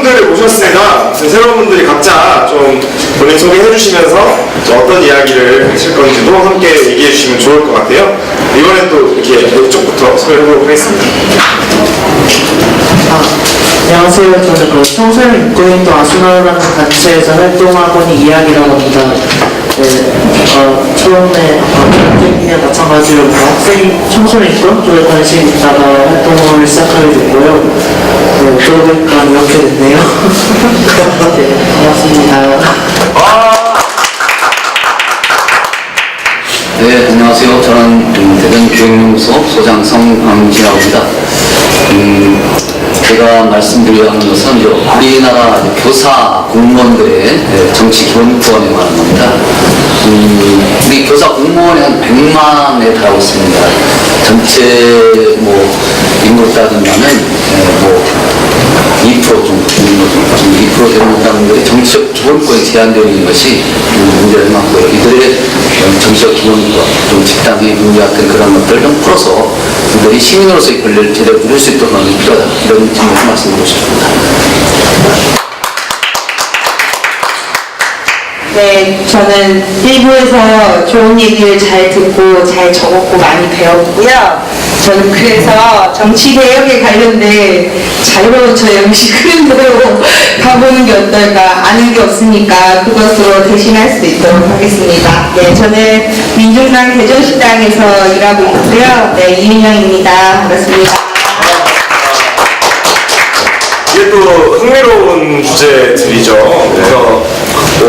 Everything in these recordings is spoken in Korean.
분들을 모셨습니다. 새로운 분들이 각자 좀 본인 소개해 주시면서 어떤 이야기를 하실 건지도 함께 얘기해 주시면 좋을 것 같아요. 이번엔 또 이렇게 이쪽부터 소개해 보도록 하겠습니다. 안녕하세요. 저는 그 청소년 입구인도 아수나라는 단체에서 활동하고 있는 이야기라고 합니다. 처음에 학생이랑 마찬가지로 학생이 청소년 입구 쪽에 관심이 있다가 활동을 시작하게 됐고요. 그러고 보니까 이렇게 됐네요. 네, 반갑습니다. 네, 안녕하세요. 저는 대전 교육연구소 소장 성광진이라고 합니다. 제가 말씀드려야 하는 것은 이제 우리나라 교사 공무원들의 정치 기본권에 관한 겁니다. 우리 교사 공무원이 한 100만에 달하고 있습니다. 전체 인구로 따진다면 2% 정도 되는 거죠. 2% 되는 사람들이 정치적 기본권이 제한되어 있는 것이 문제를 많고요. 이들의 정치적 기본권, 좀 집단의 문제 같은 그런 것들을 좀 풀어서 이들이 시민으로서의 권리를 제대로 누릴 수 있도록 하는 게 필요하다. 이런 점에서 말씀드리고 싶습니다. 네, 저는 일부에서 좋은 얘기를 잘 듣고 잘 적었고 많이 배웠고요. 저는 그래서 정치 개혁에 관련된 자유로운 영시 흐름으로 가보는 게 어떨까. 아는 게 없으니까 그것으로 대신할 수 있도록 하겠습니다. 네, 저는 민중당 대전시당에서 일하고 있고요. 네, 이은영입니다. 반갑습니다. 이게 또 흥미로운 주제들이죠. 그래서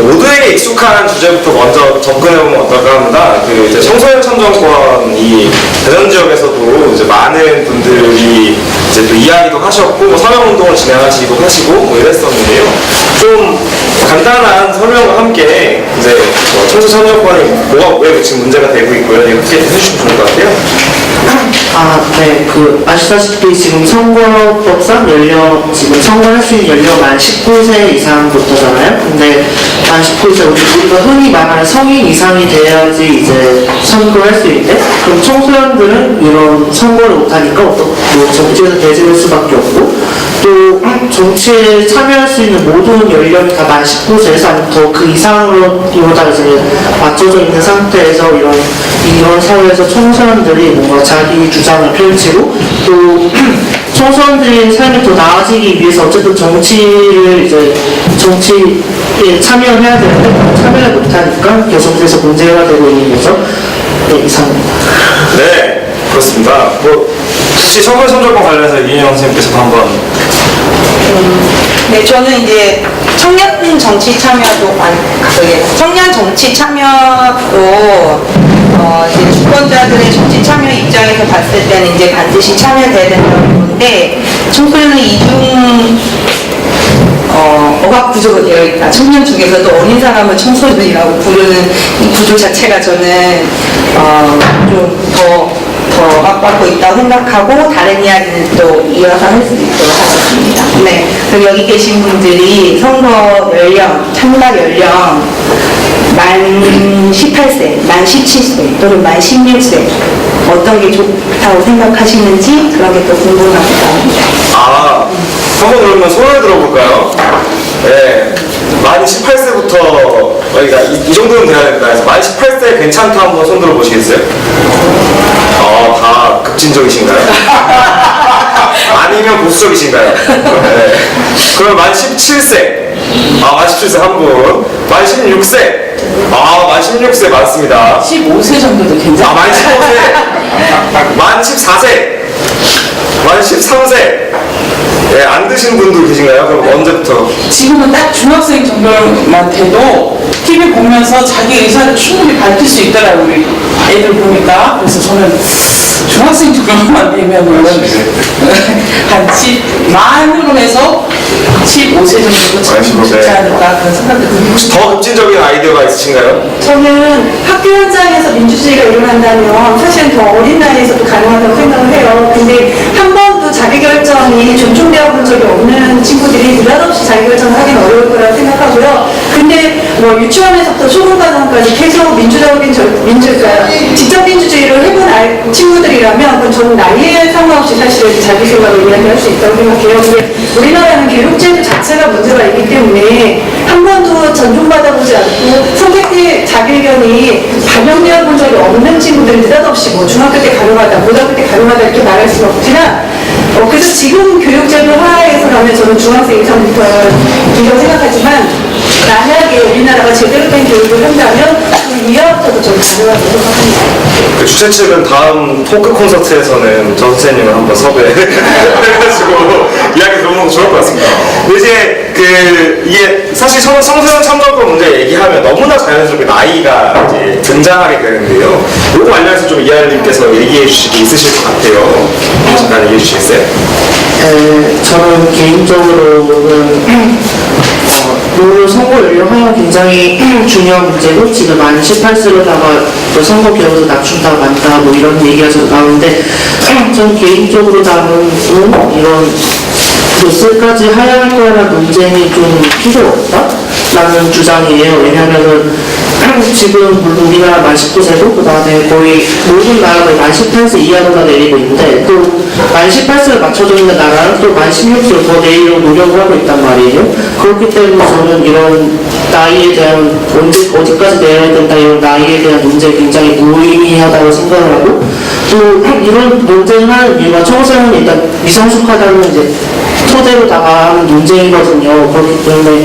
모두에게 익숙한 주제부터 먼저 접근해보면 어떨까 합니다. 이제 청소년 참정권 이 대전 지역에서도 이제 많은 분들이 이제 또 이야기도 하셨고 서명운동을 진행하시기도 하시고 이랬었는데요. 좀 간단한 설명과 함께 이제 청소 참정권이 왜 지금 문제가 되고 있고요. 이렇게 해주시면 좋을 것 같아요. 네, 아시다시피 지금 선거법상 지금 선거할 수 있는 연령 만 19세 이상부터잖아요. 근데 만 19세, 우리가 흔히 말하는 성인 이상이 돼야지 이제 선거할 수 있는데, 그럼 청소년들은 이런 선거를 못하니까 정치에서 배제될 수밖에 없고, 또 정치에 참여할 수 있는 모든 연령이 다 만 19세에서 아니면 더 그 이상으로 이보다 이제 맞춰져 있는 상태에서 이런 사회에서 청소년들이 뭔가 자기 주장을 펼치고 또 청소년들의 삶이 더 나아지기 위해서 어쨌든 정치에 참여를 해야 되는데 참여를 못하니까 계속해서 문제가 되고 있는 거죠. 네, 이상입니다. 네, 그렇습니다. 혹시 청소년 참정권 관련해서 이인영 선생님께서도 한번. 네, 저는 이제 청년 정치 참여도 청년 정치 참여도 이제 주권자들의 정치 참여 입장에서 봤을 때는 이제 반드시 참여돼야 된다는 건데, 청소년은 이중 억압 구조가 되어 있다. 청년 중에서도 어린 사람을 청소년이라고 부르는 이 구조 자체가 저는 좀 더 억압받고 있다고 생각하고, 다른 이야기는 또 이어서 할 수 있도록 하겠습니다. 네. 그럼 여기 계신 분들이 선거 연령, 참가 연령 만 18세, 만 17세 또는 만 16세 어떤 게 좋다고 생각하시는지 그런 게 또 궁금합니다. 한번 그러면 손을 들어볼까요? 네. 만 18세부터 그러니까 이 정도는 돼야 된다 해서 만 18세 괜찮다 한번 손 들어보시겠어요? 다 급진적이신가요? 아니면 보수적이신가요? 네. 그럼 만 17세 만 17세 한 분, 만 16세 만 16세 많습니다. 15세 정도도 괜찮아요. 만 15세 만 14세 만 13세 네, 안 드신 분도 계신가요? 그럼 언제부터? 지금은 딱 중학생 정도만 돼도 TV 보면서 자기 의사를 충분히 밝힐 수 있더라고요. 우리 애들 보니까. 그래서 저는 중학생 정도만 되면은 만으로 해서 15세 정도로 지금 좋지 않을까 그런 생각이 듭니다. 혹시 더 급진적인 아이디어가 있으신가요? 저는 학교 현장에서 민주주의가 일어난다면 사실은 더 어린 나이에서도 가능하다고 생각을 해요. 근데 한 번도 자기결정이 많이 존중되어 본 적이 없는 친구들이 느닷없이 자기결정을 하긴 어려울 거라고 생각하고요. 근데 뭐 유치원에서부터 초중과정까지 계속 직접 민주주의를 해본 친구들이라면 그건 저는 나이에 상관없이 사실은 자기생각을 이야기할 수 있다고 생각해요. 근데 우리나라는 교육제도 자체가 문제가 있기 때문에 한 번도 존중받아보지 않고 선택의 자기 의견이 반영되어 본 적이 없는 친구들은 느닷없이 뭐 중학교 때 가능하다, 고등학교 때 가능하다 이렇게 말할 수는 없지만 그래서 지금 교육제도 하에서 가면 저는 중학생 이상부터이라고 생각하지만 만약에 우리나라가 제대로 된 교육을 한다면 그 이하부터도 저는 가능하다고 생각합니다. 그 주최 측은 다음 토크 콘서트에서는 저 선생님을 한번 섭외해가지고 이야기 들어보는 거 좋을 것 같습니다. 근데 이제 이게 사실 청소년 참정권 문제 얘기하면 너무나 자연스럽게 나이가 이제 등장하게 되는데요. 이거 관련해서 좀 이하연님께서 얘기해 주실 게 있으실 것 같아요. 잠깐 얘기해 주시겠어요? 저는 개인적으로는 롤 선거 연령하면 굉장히 중요한 문제고 지금 만 18세로다가 선거 기록에서 낮춘다 많다 뭐 이런 얘기가 좀 나오는데 전 개인적으로 나는 이런 몇 세까지 하야 할 거라는 논쟁이 좀 필요 없다? 라는 주장이에요. 왜냐면은 지금 물론 우리나라 만 19세고 그 다음에 거의 모든 나라가 만 18세 이하로 다 내리고 있는데 또 만 18세를 맞춰져 있는 나라는 또 만 16세를 더 내리려고 노력을 하고 있단 말이에요. 그렇기 때문에 저는 이런 나이에 대한 어디까지 내려야 된다 이런 나이에 대한 논쟁이 굉장히 무의미하다고 생각을 하고 또 이런 논쟁을 이유가 청소년은 일단 미성숙하다는 이제 토대로다가 하는 논쟁이거든요. 그렇기 때문에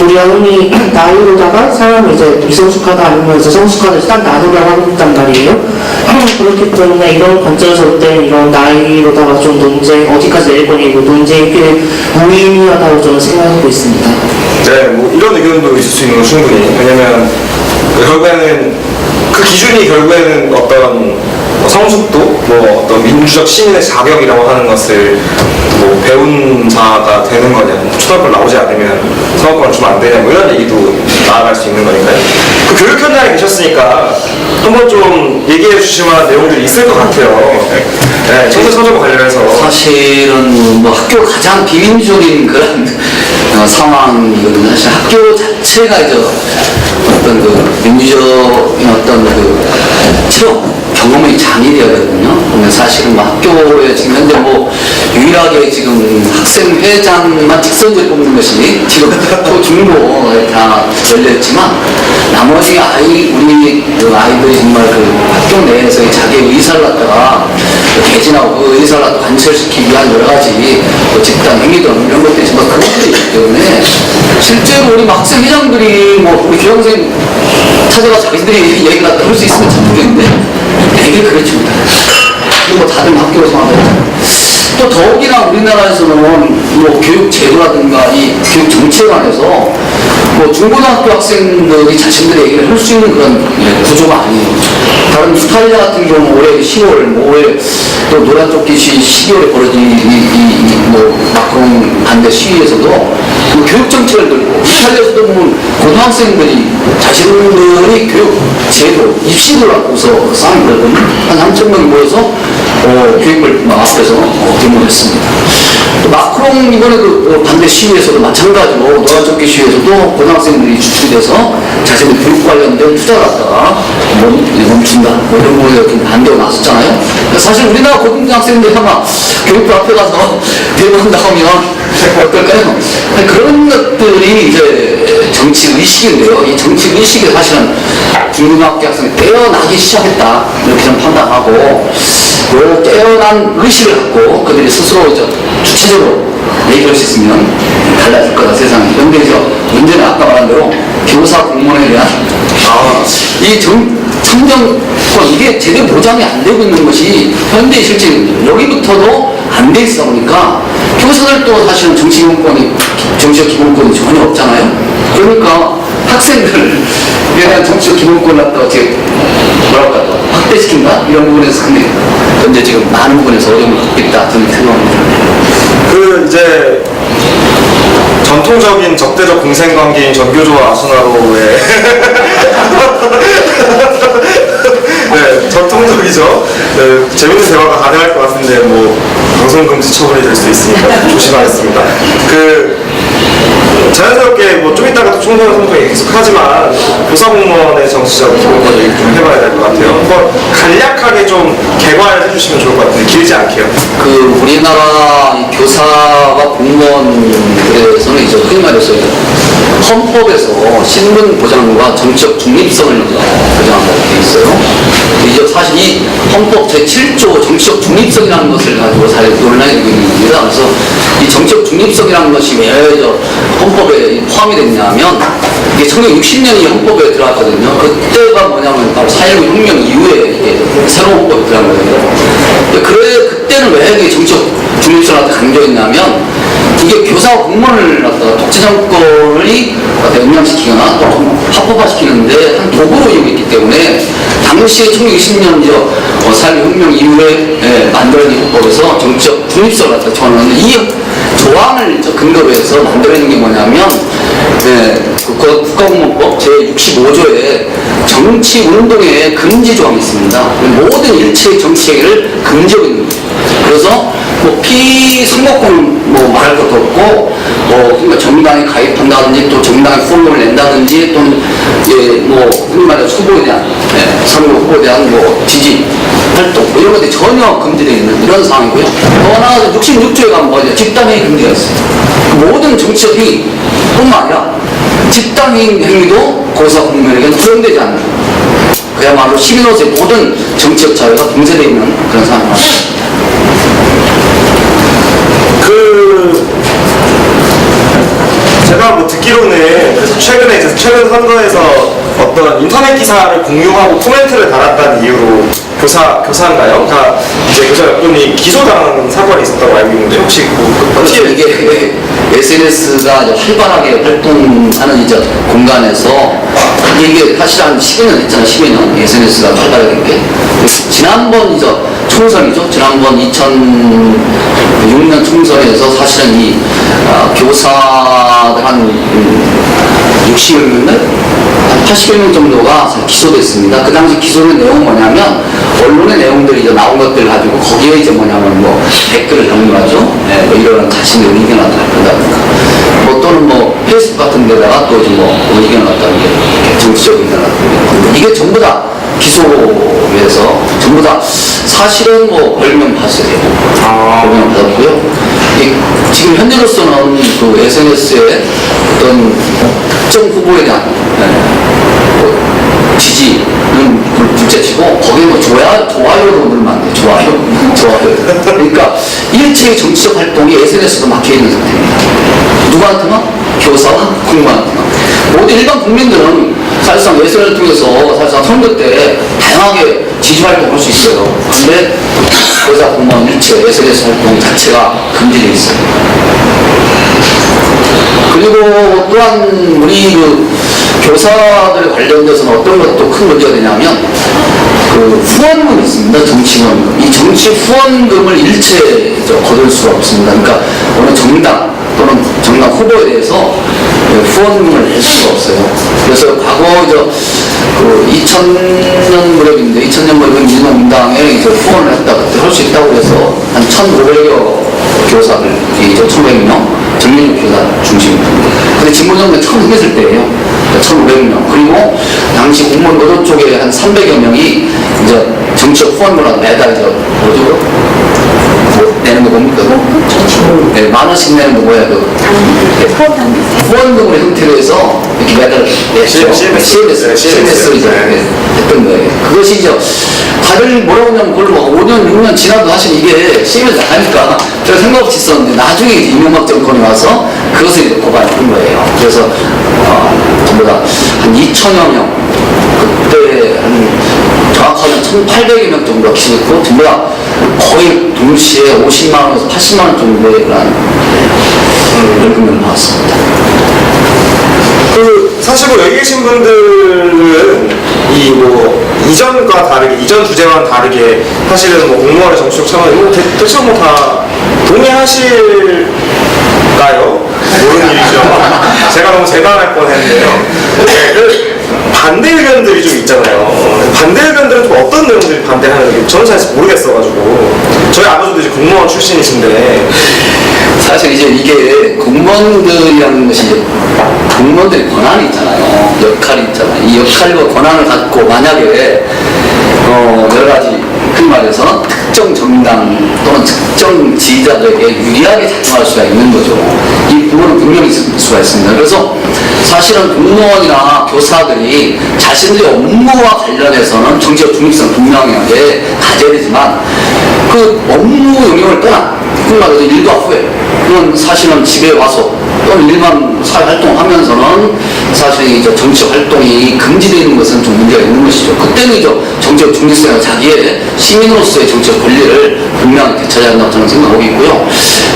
우리가 흔히 나이로다가 사람을 이제 미성숙하다 아니면 이제 성숙하다 딱 나누라고 하고 있단 말이에요. 그렇기 때문에 이런 관점에서 볼 때는 이런 나이로다가 좀 논쟁, 어디까지 내릴 거니 이거 논쟁이 꽤 무의미하다고 저는 생각하고 있습니다. 네, 뭐 이런 의견도 있을 수 있는 건 충분히. 왜냐면 결국에는 그 기준이 결국에는 어떤 성숙도, 뭐 어떤 민주적 시민의 자격이라고 하는 것을 뭐 배운 자가 되는 거냐, 초등학교를 나오지 않으면 성악권을 주면 안 되냐, 뭐 이런 얘기도 나아갈 수 있는 거니까요. 그 교육 현장에 계셨으니까 한번 좀 얘기해 주실 만한 내용들이 있을 것 같아요. 네, 청소년과 관련해서. 사실은 뭐 학교 가장 비민주적인 그런 상황이거든요. 사실 학교 자체가 이제 어떤 그 민주적인 어떤 그 체험 경험의 장이 되거든요. 근데 사실은 뭐 학교에 지금 현재 뭐 유일하게 지금 학생 회장만 직선제로 뽑는 것이 지금 또 중고에 다 열렸지만 나머지 우리 그 아이들이 정말 그 학교 내에서의 자기의 의사를 갖다가 개진하고 그 의사를 갖다 관철시키기 위한 여러 가지 뭐 집단 행위든 이런 것들이 정말 그것들이 있기 때문에 실제로 우리 학생 회장들이 뭐 우리 교장선생님 찾아가 자기들이 얘기를 갖다 할 수 있으면 참 좋겠는데 되게 그렇지 못하죠. 그리고 다들 학교에서 하고 또 더욱이나 우리나라에서는 뭐 교육 제도라든가 이 교육 정책관에서 뭐 중고등학교 학생들이 자신들의 얘기를 할 수 있는 그런 구조가 아니에요. 다른 이탈리아 같은 경우는 올해 10월, 뭐 올해 또 노란조끼 시위 12월에 벌어진 뭐 마크롱 반대 시위에서도 뭐 교육 정책을 들고 이탈리아에서도 보면 고등학생들이 자신들의 교육 제도, 입시를 갖고서 싸움을 걸거든요. 한 3,000명이 모여서 교육을 앞에서 데모했습니다. 또 마크롱 이번에 그 반대 시위에서도 마찬가지로 노란조끼 시위에서도 고등학생들이 주축이 돼서 자신의 교육 관련된 투자를 갖다가 멈춘다. 뭐 이런 거에 좀 반대가 나섰잖아요. 그러니까 사실 우리나라 고등학생들이 아마 교육부 앞에 가서 대본 나오면 어떨까요? 그런 것들이 이제 정치 의식인데요. 이 정치 의식이 사실은 중고등학교 학생이 떼어나기 시작했다. 이렇게 좀 판단하고 그 떼어난 의식을 갖고 그들이 스스로 이제 주체적으로 얘기할 수 있으면 달라질 거다 세상이. 그런데 이제 문제는 아까 말한 대로 교사 공무원에 대한 이 청정권 이게 제대로 보장이 안 되고 있는 것이 현대의 실정입니다. 여기부터도 안 돼 있어 보니까 교사들도 사실은 정치적 기본권이 전혀 없잖아요. 그러니까 학생들에 대한 정치적 기본권을 갖다가 어떻게 뭐랄까 확대시킨다 이런 부분에서 근데 현재 지금 많은 부분에서 어려움을 겪고 있다 저는 생각합니다. 그 이제 전통적인 적대적 공생관계인 전교조와 아수나로의 네, 전통적이죠. 네, 재밌는 대화가 가능할 것 같은데 뭐 방송금지 처분이 될 수 있으니까 조심하겠습니다. 자연스럽게 뭐 좀 이따가 또 총선 선거에 계속하지만 교사 공무원의 정치적 기본권 얘기 좀 해봐야 될 것 같아요. 한번 간략하게 좀 개괄해 주시면 좋을 것 같은데 길지 않게요. 우리나라 이 교사와 공무원들에서는 이제 흔히 말해서 헌법에서 신분 보장과 정치적 중립성을 보장한다고 되어 있어요. 이제 사실 이 헌법 제7조 정치적 중립성이라는 것을 가지고 사실 논란이 되고 있습니다. 그래서 이 정치적 중립성이라는 것이 왜 헌법에 포함이 됐냐면 이게 1960년이 헌법에 들어갔거든요. 그때가 뭐냐면 바로 4.19 혁명 이후에 이게 새로운 헌법이 들어간 거예요. 그때는 왜 이게 정치적 중립성을 강조했냐면 이게 교사와 공무원을 갖다가 독재 정권이 영향시키거나 또 합법화시키는데 한 도구로 이용했기 때문에 당시에 1960년 4.19 혁명 이후에 만들어진 헌법에서 정치적 중립성을 갖다가 정하는데 이 조항을 근거로 해서 만들어진 게 뭐냐면 국가공무원법 제65조에 정치운동의 금지 조항이 있습니다. 모든 일체의 정치행위를 금지하고 있는 거죠. 그래서 피선거권 말할 것도 없고 그러니까 정당에 가입한다든지 또 정당에 후원금을 낸다든지 또는 흔히 말해서 후보에 대한 선거 후보에 대한 지지 활동 이런 것들이 전혀 금지되어 있는 이런 상황이고요. 또 하나 66조에 가면 집단행위 금지가 있어요. 모든 정치적 행위뿐만 아니라 집단행위 행위도 교사 공무원에게는 허용되지 않는 그야말로 시민으로서의 모든 정치적 자유가 봉쇄되어 있는 그런 상황입니다. 제가 듣기로는 그래서 최근 선거에서 어떤 인터넷 기사를 공유하고 코멘트를 달았다는 이유로 교사인가요? 이제 교사 몇 분이 기소당한 사건이 있었다고 알고 있는데 혹시 어떻게 이게 SNS가 활발하게 활동하는 공간에서 이게 사실 한 10여 년 됐잖아요. 10여 년 SNS가 활발하게 된 게 지난번 총선이죠. 지난번 2006년 총선에서 사실은 이 교사들 한 60여 명, 한 80여 명 정도가 기소됐습니다. 그 당시 기소된 내용은 뭐냐면 언론의 내용들이 나온 것들 가지고 거기에 뭐냐면 댓글을 정리하죠. 이런 자신의 의견을 한다든가 또는 페이스북 같은 데다가 또 의견을 갖다가 정치적 의견을 갖다가 이게 전부 다 기소에서 전부 다 사실은 벌명 받았어야 되고 벌명 받았고요. 지금 현재로서는 SNS에 어떤 특정 후보에 대한 지지는 둘째치고 거기에 좋아요도 누르면 안 돼. 좋아요. 그러니까 일체의 정치적 활동이 SNS로 막혀있는 상태입니다. 누구한테만? 교사와 공무원한테만. 모든 일반 국민들은 사실상 SNS를 통해서 사실상 선거 때 다양하게 지지 활동을 할 수 있어요. 그런데 교사 공무원 일체 SNS 활동 자체가 금지되어 있어요. 그리고 또한 우리 교사들 관련돼서는 어떤 것도 큰 문제가 되냐면 후원금이 있습니다. 정치원금. 이 정치 후원금을 일체 거둘 수가 없습니다. 그러니까 어느 정당 또는 정당 후보에 대해서 후원금을 낼 수가 없어요. 그래서 과거 2000년 무렵인데 2000년 무렵에 민주당에 후원을 했다 그때 할 수 있다고 해서 한 1,500여 교사들 1,500명 정민육 교사 중심입니다. 근데 진보정부가 처음 생겼을 때예요. 1,500명. 그리고 당시 공무원 노조 쪽에 한 300여 명이 정치적 후원금을 매달 내는 거 뭡니까? 네, 10,000원씩 내는 거 뭐야? 후원금의 형태로 해서 이렇게 매달 CMS 했던 거예요. 그것이 다들 뭐라고 하냐면 그걸 5년, 6년 지나도 사실 이게 CMS 나가니까 제가 생각 없이 있었는데 나중에 이명박 정권이 와서 그것을 고발한 거예요. 그래서 전부 다 한 2,000여 명 그때 정확하게 1,800여 명 정도가 기소됐고 전부 다 거의 동시에 50만원에서 80만원 정도의 그런 월급을 나왔습니다. 사실 여기 계신 분들은 이전과 다르게 이전 주제와는 다르게 사실은 공무원의 정치적 참여 대체 다 동의하실까요? 모르는 일이죠. 제가 너무 재단할 뻔했는데요. 반대 의견들이 좀 있잖아요. 반대 의견들은 좀 어떤 내용들이 반대하는지 저는 잘 모르겠어가지고. 저희 아버지도 이제 공무원 출신이신데. 사실 이제 이게 공무원들이라는 것이 이제 공무원들의 권한이 있잖아요. 역할이 있잖아요. 이 역할과 권한을 갖고 만약에 여러 가지 흔히 말해서 특정 정당 또는 특정 지지자들에게 유리하게 작동할 수가 있는 거죠. 이 부분은 분명히 있을 수가 있습니다. 그래서 사실은 공무원이나 교사들이 자신들의 업무와 관련해서는 정치적 중립성 분명하게 가져야 되지만 그 업무 영역을 떠나 흔히 말해서 일과 후에 그건 사실은 집에 와서 또는 일반 사회 활동을 하면서는 사실 이제 정치적 활동이 금지되는 것은 좀 문제가 있는 것이죠. 그때는 이제 정치적 중립성과 자기의 시민으로서의 정치적 권리를 분명히 되찾아야 한다고 저는 생각하고 있고요.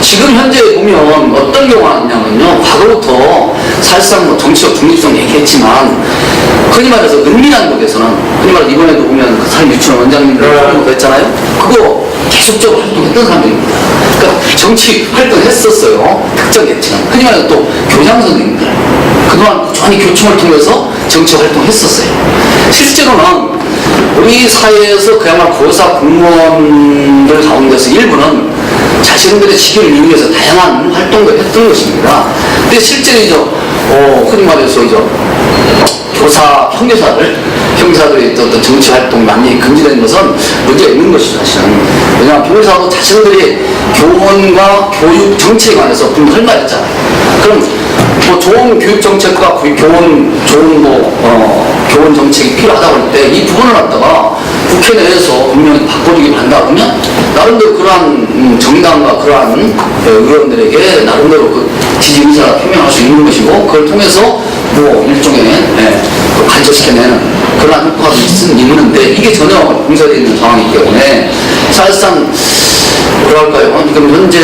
지금 현재 보면 어떤 경우가 있냐면요. 과거부터 사실상 뭐 정치적 중립성 얘기했지만 흔히 말해서 은밀한 곳에서는 흔히 말해서 이번에도 보면 그 사회 유치원 원장님들 그런 거 했잖아요. 그거 계속적으로 활동했던 사람들입니다. 그러니까 정치 활동했었어요. 특정 계층. 흔히 말해서 또 교장 선생님들. 그동안 꾸준히 교총을 통해서 정치 활동했었어요. 실제로는 우리 사회에서 그야말로 고사 공무원들 가운데서 일부는 자신들의 직위를 이루기 위해서 다양한 활동을 했던 것입니다. 근데 실제로 흔히 말해서 교사, 형사들의 어떤 정치 활동이 많이 금지된 것은 문제가 있는 것이죠, 사실은. 왜냐하면 교사도 자신들이 교원과 교육 정책에 관해서 분명히 할 말이 있잖아요. 그럼 뭐 좋은 교육 정책과 교원 정책이 필요하다고 할 때 이 부분을 갖다가 국회 내에서 분명히 바꿔주기 한다 그러면 나름대로 그러한 정당과 그러한 의원들에게 나름대로 그 지지 의사를 표명할 수 있는 것이고 그걸 통해서 뭐 일종의 간접시켜내는 그러한 효과가 있는데 이게 전혀 공사되어 있는 상황이기 때문에 사실상 뭐랄까요? 지금 현재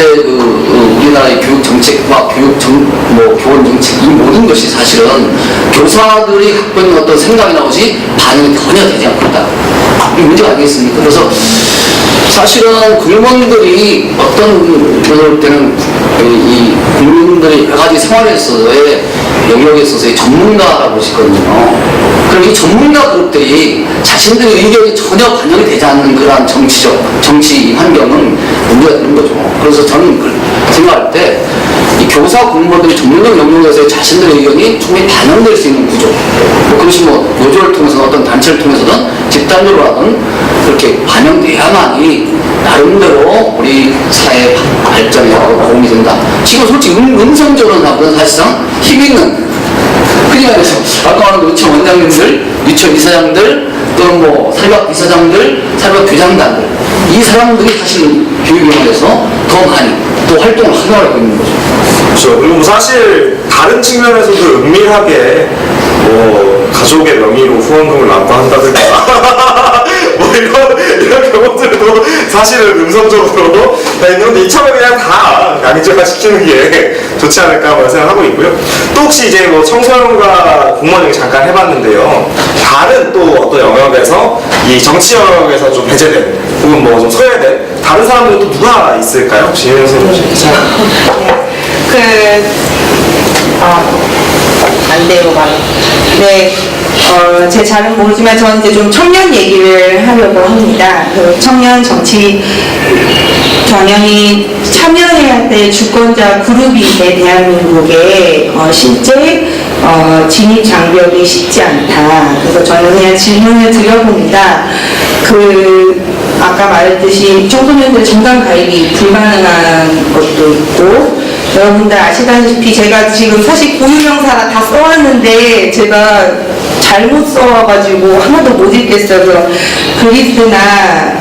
우리나라의 교육 정책과 교원 정책 이 모든 것이 사실은 교사들이 갖고 있는 어떤 생각이나 것이 반영이 전혀 되지 않고 있다. 이 문제가 아니겠습니까? 그래서 사실은 공무원들이 어떤 때는 이 국민들의 여러 가지 생활에 있어서의 영역에 있어서의 전문가라고 하시거든요. 그럼 이 전문가 그룹들이 자신들의 의견이 전혀 반영이 되지 않는 그러한 정치 환경은 문제가 되는 거죠. 그래서 저는 생각할 때 이 교사 공무원들이 전문적 영역에서의 자신들의 의견이 충분히 반영될 수 있는 구조. 그것이 노조를 통해서 어떤 단체를 통해서든 집단적으로 하든 그렇게 반영돼야만이 나름대로 우리 사회 발전에 도움이 된다. 지금 솔직히 음성적으로 나보다 사실상 힘 있는 흔히 말해서 아까 말한 유치원 원장님들, 유치원 이사장들 또는 사립학 이사장들, 사립학 교장단들 이 사람들이 사실 교육위원회에서 더 많이 또 활동을 하려고 있는 거죠. 그렇죠. 그리고 사실 다른 측면에서도 은밀하게 가족의 명의로 후원금을 납부한다든가 이런 경우들도 사실은 음성적으로 다 있는데 이참에 그냥 다 양질화 시키는 게 좋지 않을까 생각하고 있고요. 또 혹시 이제 청소년과 공무원 얘기 잠깐 해봤는데요. 다른 또 어떤 영역에서 이 정치 영역에서 좀 배제된 혹은 좀 소외된 다른 사람들은 또 누가 있을까요? 혹시 이현 선생님 혹시 안 돼요, 말. 네, 제 잘은 모르지만 저는 이제 좀 청년 얘기를 하려고 합니다. 그 청년 정치 경영이 참여해야 될 주권자 그룹인데 대한민국에 실제 진입 장벽이 쉽지 않다. 그래서 저는 그냥 질문을 드려봅니다. 아까 말했듯이 청소년들 정당 가입이 불가능한 것도 있고 여러분들 아시다시피 제가 지금 사실 고유명사가 다 써왔는데 제가 잘못 써와가지고 하나도 못 읽겠어요. 그래서 그리스나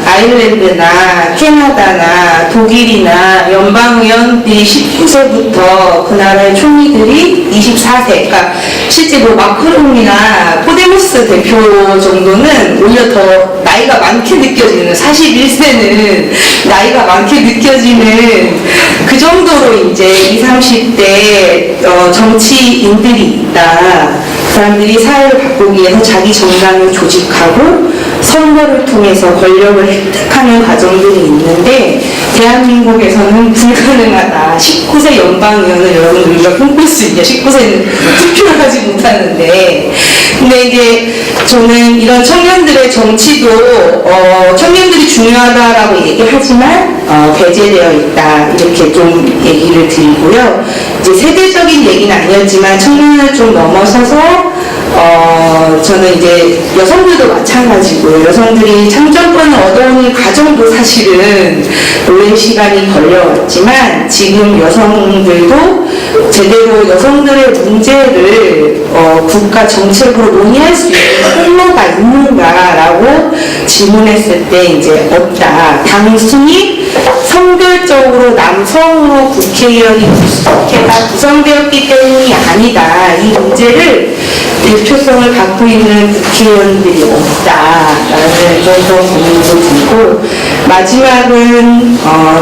아일랜드나 캐나다나 독일이나 연방의원들이 19세부터 그 나라의 총리들이 24세 그러니까 실제 마크롱이나 포데모스 대표 정도는 오히려 더 나이가 많게 느껴지는 41세는 나이가 많게 느껴지는 그 정도로 이제 20, 30대 정치인들이 있다. 그 사람들이 사회를 바꾸기 위해서 자기 정당을 조직하고 선거를 통해서 권력을 획득하는 과정들이 있는데 대한민국에서는 불가능하다. 19세 연방의원을 여러분 우리가 꿈꿀 수 있냐. 19세는 투표를 하지 못하는데. 근데 이제 저는 이런 청년들의 정치도 청년들이 중요하다라고 얘기하지만 배제되어 있다. 이렇게 좀 얘기를 드리고요. 이제 세대적인 얘기는 아니었지만 청년을 좀 넘어서서 저는 이제 여성들도 마찬가지고요. 여성들이 참정권을 얻어오는 과정도 사실은 오랜 시간이 걸려왔지만 지금 여성들도 제대로 여성들의 문제를 국가 정책으로 논의할 수 있는 통로가 있는가라고 질문했을 때 이제 없다. 단순히 성별적으로 남성으로 국회가 구성되었기 때문이 아니다. 이 문제를 대표성을 갖고 있는 국회의원들이 없다라는 정도 고민도 들고 마지막은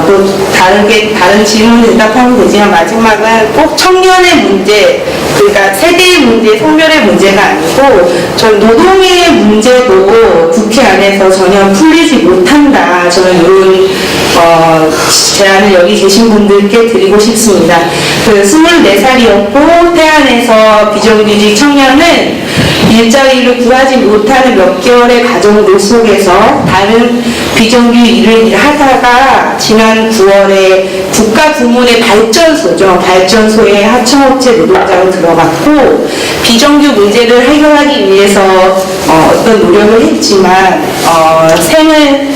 또 다른 질문 대답하면 되지만 마지막은 꼭 청년의 문제 그러니까 세대의 문제, 성별의 문제가 아니고 전 노동의 문제도 국회 안에서 전혀 풀리지 못한다. 저는 이런 제안을 여기 계신 분들께 드리고 싶습니다. 그 24살이었고 태안에서 비정규직 청년은 일자리를 구하지 못하는 몇 개월의 과정들 속에서 다른 비정규 일을 하다가 지난 9월에 국가부문의 발전소에 하청업체 노동자로 들어갔고 비정규 문제를 해결하기 위해서 어떤 노력을 했지만 생을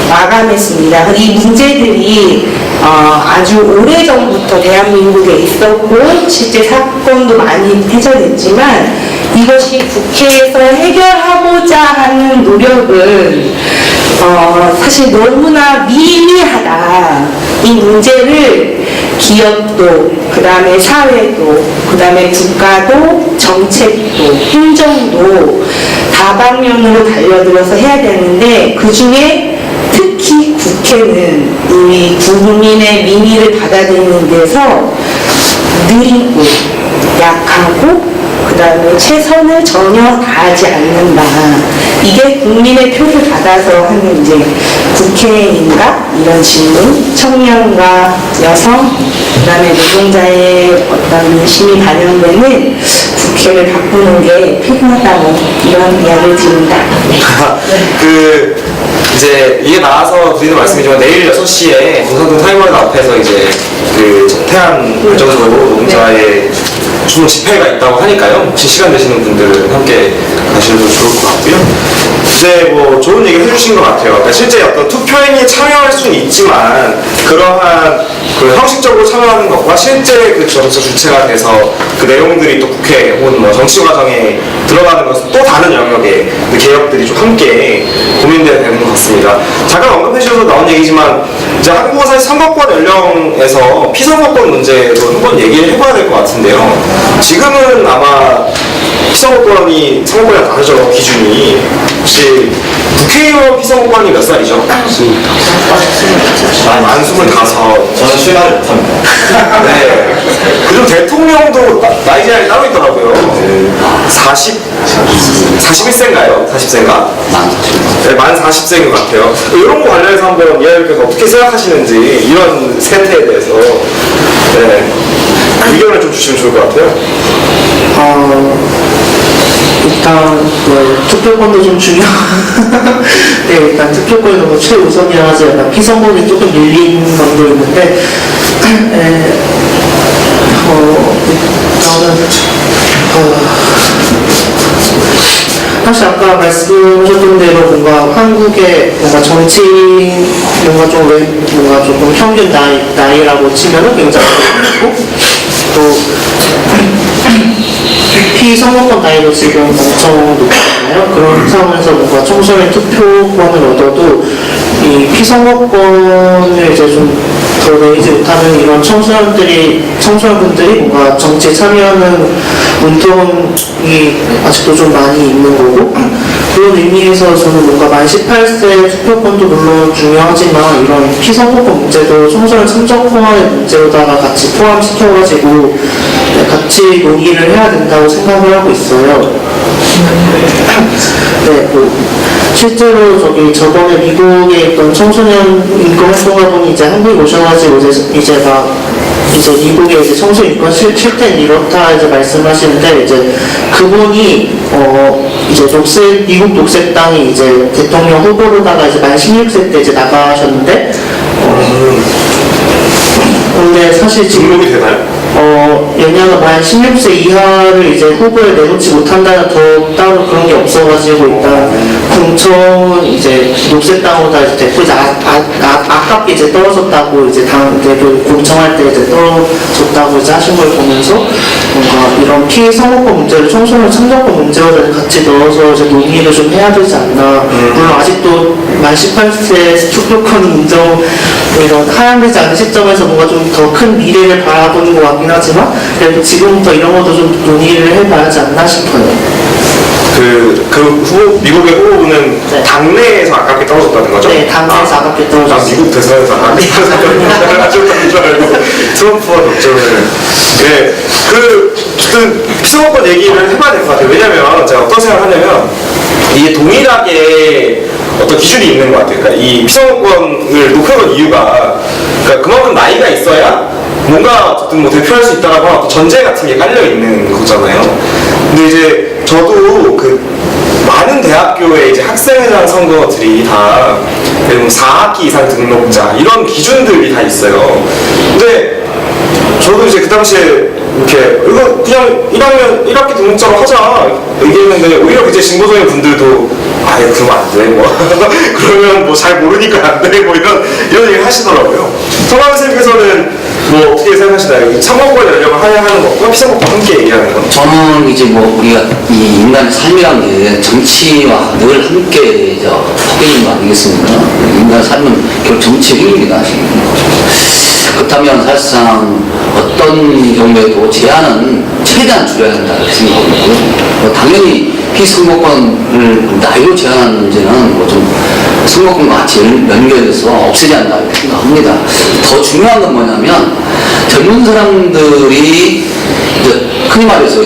마감했습니다. 이 문제들이 아주 오래전부터 대한민국에 있었고 실제 사건도 많이 해결됐지만 이것이 국회에서 해결하고자 하는 노력은 사실 너무나 미미하다. 이 문제를 기업도, 그 다음에 사회도, 그 다음에 국가도, 정책도, 행정도 다방면으로 달려들어서 해야 되는데 그 중에 특히 국회는 우리 국민의 민의를 받아들이는 데서 느리고 약하고 그 다음에 최선을 전혀 다하지 않는다. 이게 국민의 표를 받아서 하는 이제 국회인가? 이런 질문. 청년과 여성, 그 다음에 노동자의 어떤 민심이 반영되는 국회를 바꾸는 게 필요하다고 이런 이야기를 드립니다. 이제 이게 나와서 드리는 말씀이지만 내일 6시에 공산당 타임아웃 앞에서 이제 그 태안 발전소 노동자의 주로 집회가 있다고 하니까요. 혹시 시간 되시는 분들은 함께 가셔도 좋을 것 같고요. 이제 뭐 좋은 얘기 해주신 것 같아요. 그러니까 실제 어떤 투표행위에 참여할 수는 있지만 그러한 그 형식적으로 참여하는 것과 실제 그 정치 주체가 돼서 그 내용들이 또 국회 혹은 뭐 정치 과정에 들어가는 것은 또 다른 영역의 그 개혁들이 좀 함께 고민돼야 되는 것 같습니다. 잠깐 언급해 주셔서 나온 얘기지만 이제 한국어사의 선거권 연령에서 피선거권 문제도 한번 얘기를 해봐야 될 것 같은데요. 지금은 아마 피선거권이 선거권이랑 다르죠, 기준이. 혹시 국회의원 피선거권이 몇 살이죠? 만 25. 저는 출마를 못합니다. 네. 그리고 대통령도 나이 제한이 따로 있더라고요. 41세인가요? 40세인가? 네, 만 40세인 것 같아요. 이런 거 관련해서 한번 이야기해서 어떻게 생각하시는지 이런 세태에 대해서 네. 의견을 좀 주시면 좋을 것 같아요. 일단 투표권도 좀 네, 일단 투표권이 너무 최우선이라 하지 않나 피선거는 조금 밀린 감도 있는데 사실 아까 말씀하셨던 대로 뭔가 한국의 뭔가 정치 뭔가 조금 평균 나이라고 치면은 굉장히 많고 또 피선거권 나이도 지금 엄청 높잖아요. 그런 상황에서 뭔가 청소년 투표권을 얻어도 이 피선거권을 이제 좀 더 내리지 못하는 이런 청소년분들이 뭔가 정치에 참여하는 운동이 아직도 좀 많이 있는 거고 그런 의미에서 저는 뭔가 만 18세 투표권도 물론 중요하지만 이런 피선거권 문제도 청소년 참정권의 문제로다가 같이 포함시켜가지고 같이 논의를 해야 된다고 생각을 하고 있어요. 네, 실제로 저번에 미국에 있던 청소년 인권 활동가분이 이제 한국에 오셔가지고 이제 미국의 이제 청소년 인권 실태는 이렇다 이제 말씀하시는데 이제 그분이 이제 미국 녹색당이 이제 대통령 후보로다가 이제 만 16세 때 이제 나가셨는데 근데 사실 지금 등록이 되나요? 왜냐면 만 16세 이하를 이제 후보에 내놓지 못한다는 더 따로 그런 게 없어가지고 일단 공천 이제 녹색당으로 이제 됐고 이제 아깝게 이제 떨어졌다고 이제 당 대표 공청할 때 이제 떨어졌다고 이제 하신 걸 보면서 뭔가 이런 피해 선거권 문제를 청소년 참정권 문제와 같이 넣어서 이제 논의를 좀 해야 되지 않나. 물론 아직도 만 18세 투표권 인정 이런 하향되지 않은 시점에서 뭔가 좀 더 큰 미래를 바라보는 것 같긴 하지만 그래도 지금부터 이런 것도 좀 논의를 해봐야지 않나 싶어요. 미국의 후보는 네. 당내에서 아깝게 떨어졌다는 거죠? 네, 당내에서 아깝게 떨어졌어요. 미국 대선에서 아깝게 떨어졌다는 줄 알고 트럼프와 접점을. 네, 어쨌든 피선거권 얘기를 해봐야 될 것 같아요. 왜냐면 제가 어떤 생각을 하냐면 이게 동일하게 어떤 기준이 있는 것 같아요. 그러니까 이 피선거권을 높여 건 이유가 그러니까 그만큼 나이가 있어야 뭔가 어쨌든 뭐 대표할 수 있다라고 하는 어떤 전제 같은 게 깔려 있는 거잖아요. 근데 이제 저도 많은 대학교의 이제 학생회장 선거들이 다 4학기 이상 등록자 이런 기준들이 다 있어요. 근데 저도 이제 그 당시에 이렇게 이거 그냥 1학기 등록자로 하자 얘기했는데 오히려 이제 진보적인 분들도 아예 그러면 안 돼 뭐 그러면 뭐 잘 모르니까 안 돼 뭐 이런 얘기 하시더라고요. 성남 선생님께서는 뭐 어떻게 생각하시나요? 선거권 연령을 하향하는 것과 피선거권 함께 얘기하는 건? 저는 이제 뭐 우리가 이 인간의 삶이란 게 정치와 늘 함께 섞여 있는 거 아니겠습니까? 인간의 삶은 결국 정치 행위입니다. 그렇다면 사실상 어떤 경우에도 제한은 최대한 줄여야 된다 이렇게 생각하고 당연히 피선거권을 나이로 제한하는 문제는 뭐 좀 선거권과 같이 연결해서 없애야 한다 이렇게 생각합니다. 더 중요한 건 뭐냐면 젊은 사람들이 이제 흔히 말해서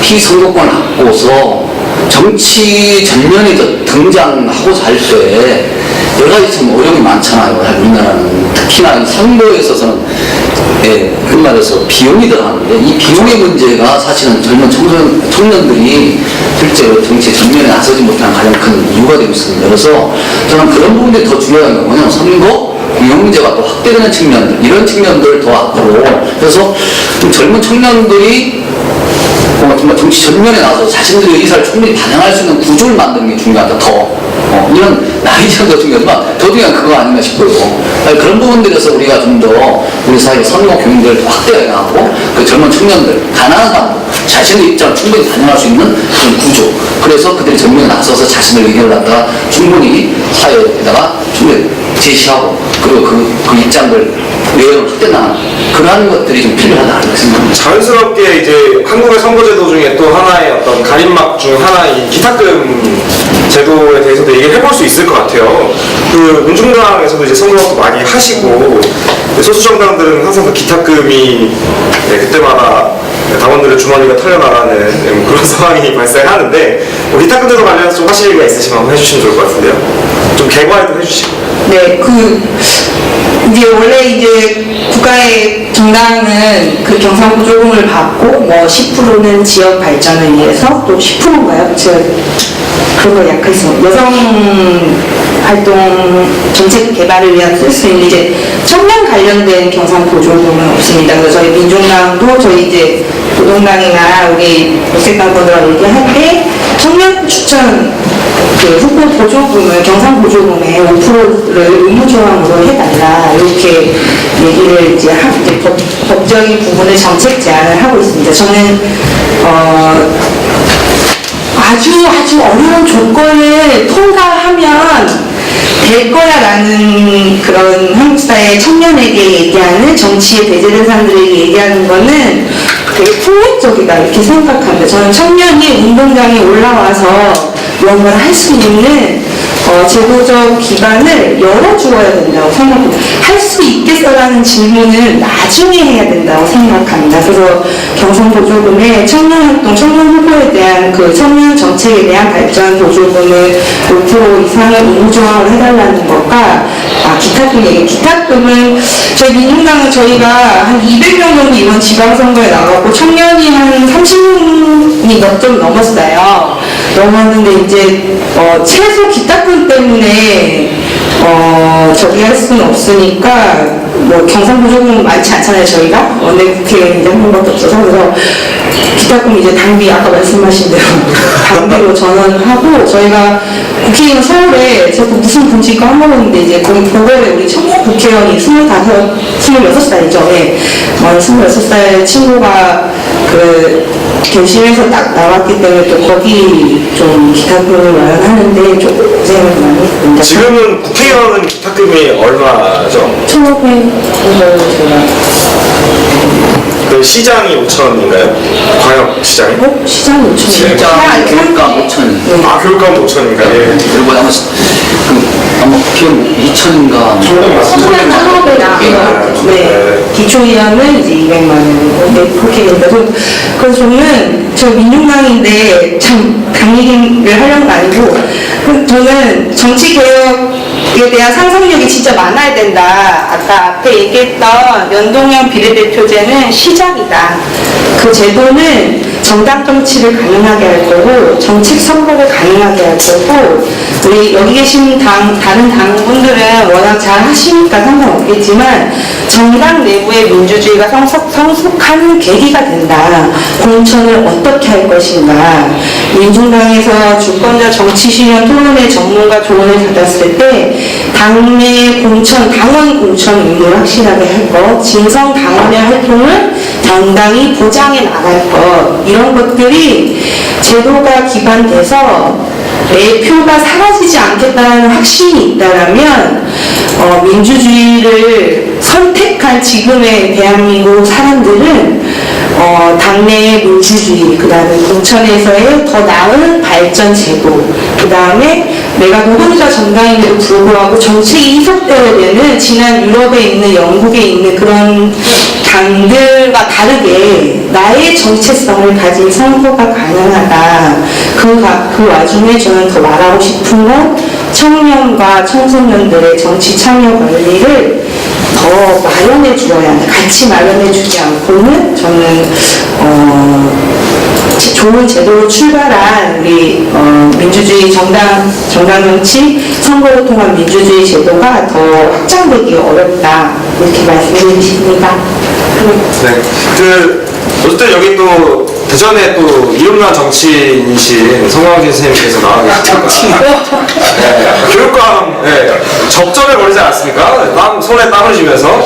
피선거권을 갖고서 정치 전면에 등장하고자 할 때 여러 가지 참 어려움이 많잖아요. 우리나라는 특히나 선거에 있어서는 흔히 말해서 비용이 들어가는데 이 비용의 문제가 사실은 젊은 청년들이 실제로 정치 전면에 나서지 못하는 가장 큰 이유가 되고 있습니다. 그래서 저는 그런 부분들이 더 중요한 건 뭐냐면 선거 비용 문제가 또 확대되는 측면들 이런 측면들을 더 앞으로 그래서 좀 젊은 청년들이 정말 정치 전면에 나서 자신들의 의사를 충분히 반영할 수 있는 구조를 만드는 게 중요하다. 이런 나이 제한도 중요하지만 더 중요한 그거 아닌가 싶고요. 그런 부분들에서 우리가 좀 더 우리 사회 선거 경쟁을 확대해 나가고 그 젊은 청년들, 가난한 사람들 자신의 입장을 충분히 반영할 수 있는 그런 구조. 그래서 그들이 전면에 나서서 자신의 의견을 갖다가 충분히 사회에다가 충분히 제시하고 그리고 그 입장을 외형을 확대나가는 그러한 것들이 좀 필요하다 이렇게 생각합니다. 자연스럽게 이제 한국의 선거제도 중에 또 하나의 어떤 가림막 중 하나인 기탁금 제도에 대해서도 얘기를 해볼 수 있을 것 같아요. 민중당에서도 이제 선거도 많이 하시고 소수 정당들은 항상 그 기탁금이 그때마다 당원들의 주머니가 털려나가는 그런 상황이 발생하는데 기탁금 제도 관련해서 좀 하실 얘기가 있으시면 한번 해주시면 좋을 것 같은데요. 좀 개괄도 해주시고. 네, 이제 원래 이제 국가의 정당은 그 경상보조금을 받고 뭐 10%는 지역 발전을 위해서 또 10%인가요? 제가 그런 거 약해서 여성 활동 정책 개발을 위한 쓸 수 있는 이제 청년 관련된 경상보조금은 없습니다. 그래서 저희 민중당도 저희 이제 노동당이나 우리 녹색당분들하고 얘기할 때 청년 추천 그 후보 보조금을 경상보조금의 5%를 의무조항으로 해달라 이렇게 얘기를 이제 법적인 부분을 정책 제안을 하고 있습니다. 저는 아주 어려운 조건을 통과하면 될 거야라는 그런 한국 사회 청년에게 얘기하는 정치에 배제된 사람들에게 얘기하는 거는 되게 폭력적이다 이렇게 생각합니다. 저는 청년이 운동장에 올라와서 무언가를 할 수 있는 제도적 기반을 열어주어야 된다고 생각합니다. 할 수 있겠어라는 질문을 나중에 해야 된다고 생각합니다. 그래서 경선보조금에 청년활동, 청년 후보에 대한 그 청년 정책에 대한 발전 보조금을 5% 이상의 의무조항을 해달라는 것과 기타금은 저희 민주당은 저희가 한 200명 정도 이번 지방선거에 나가고 청년이 한 30명이 좀 넘었어요. 넘었는데 이제 최소 기타금 때문에 저기 할 수는 없으니까 뭐 경선보조금 많지 않잖아요. 저희가 원내 국회에 이제 한 번밖에 없어서. 그래서 기타금 이제 당비 아까 말씀하신 대로 당비로 전환하고, 저희가 국회의원 서울에 제가 무슨 분지 까먹었는데 이제 거기 보궐에 우리 청년 국회의원이 26살이죠. 예. 26살 친구가 그 결심해서 딱 나왔기 때문에 또 거기 좀 기타금을 마련하는데 좀 고생을 많이 했습니다. 지금은 국회의원은 기타금이 얼마죠? 1,500원을 제가 그 시장이 5천인가요? 광역 시장이? 시장이 5,000원. 진짜 교육감 5천원. 아, 교육감 5천인가? 예. 그리고 아마 기억 2천인가. 네, 기초이하면 이제 200만 원. 네, 그렇게 됩니다. 그래서 저는 저 민중당인데 참 당 얘기를 하려는 거 아니고, 저는 정치개혁에 대한 상상력이 진짜 많아야 된다. 아까 앞에 얘기했던 연동형 비례대표제는 시작이다. 그 제도는 정당 정치를 가능하게 할 거고 정책 선거를 가능하게 할 거고, 우리 여기 계신 다른 당분들은 워낙 잘 하시니까 상관없겠지만 정당 내부의 민주주의가 성숙한 계기가 된다. 공천을 어떻게 할 것인가. 민중당에서 주권자 정치 실현 토론회 전문가 조언을 받았을 때 당내 공천, 당원 공천 의무를 확실하게 할 것, 진성 당원의 활동을 정당이 보장해 나갈 것, 이런 것들이 제도가 기반돼서 내 표가 사라지지 않겠다는 확신이 있다라면 민주주의를 선택한 지금의 대한민국 사람들은 당내의 민주주의, 그 다음에 공천에서의 더 나은 발전 제도, 그 다음에 내가 노동자 정당임에도 불구하고 정책이 희석되어야 되는 지난 유럽에 있는 영국에 있는 그런 당들과 다르게 나의 정체성을 가진 선거가 가능하다. 그 와중에 저는 더 말하고 싶은 건 청년과 청소년들의 정치 참여 권리를 더 마련해 주어야 한다. 같이 마련해 주지 않고는 저는 좋은 제도로 출발한 우리 민주주의 정당 정치 선거를 통한 민주주의 제도가 더 확장되기 어렵다. 이렇게 말씀드리고 싶습니다. 네. 어쨌든 여기 또 대전에 또 이름난 정치인이신 성광진 선생님께서 나와 계시다가 교육감 접점에 걸리지 않았습니까? 손에 땀을 쥐면서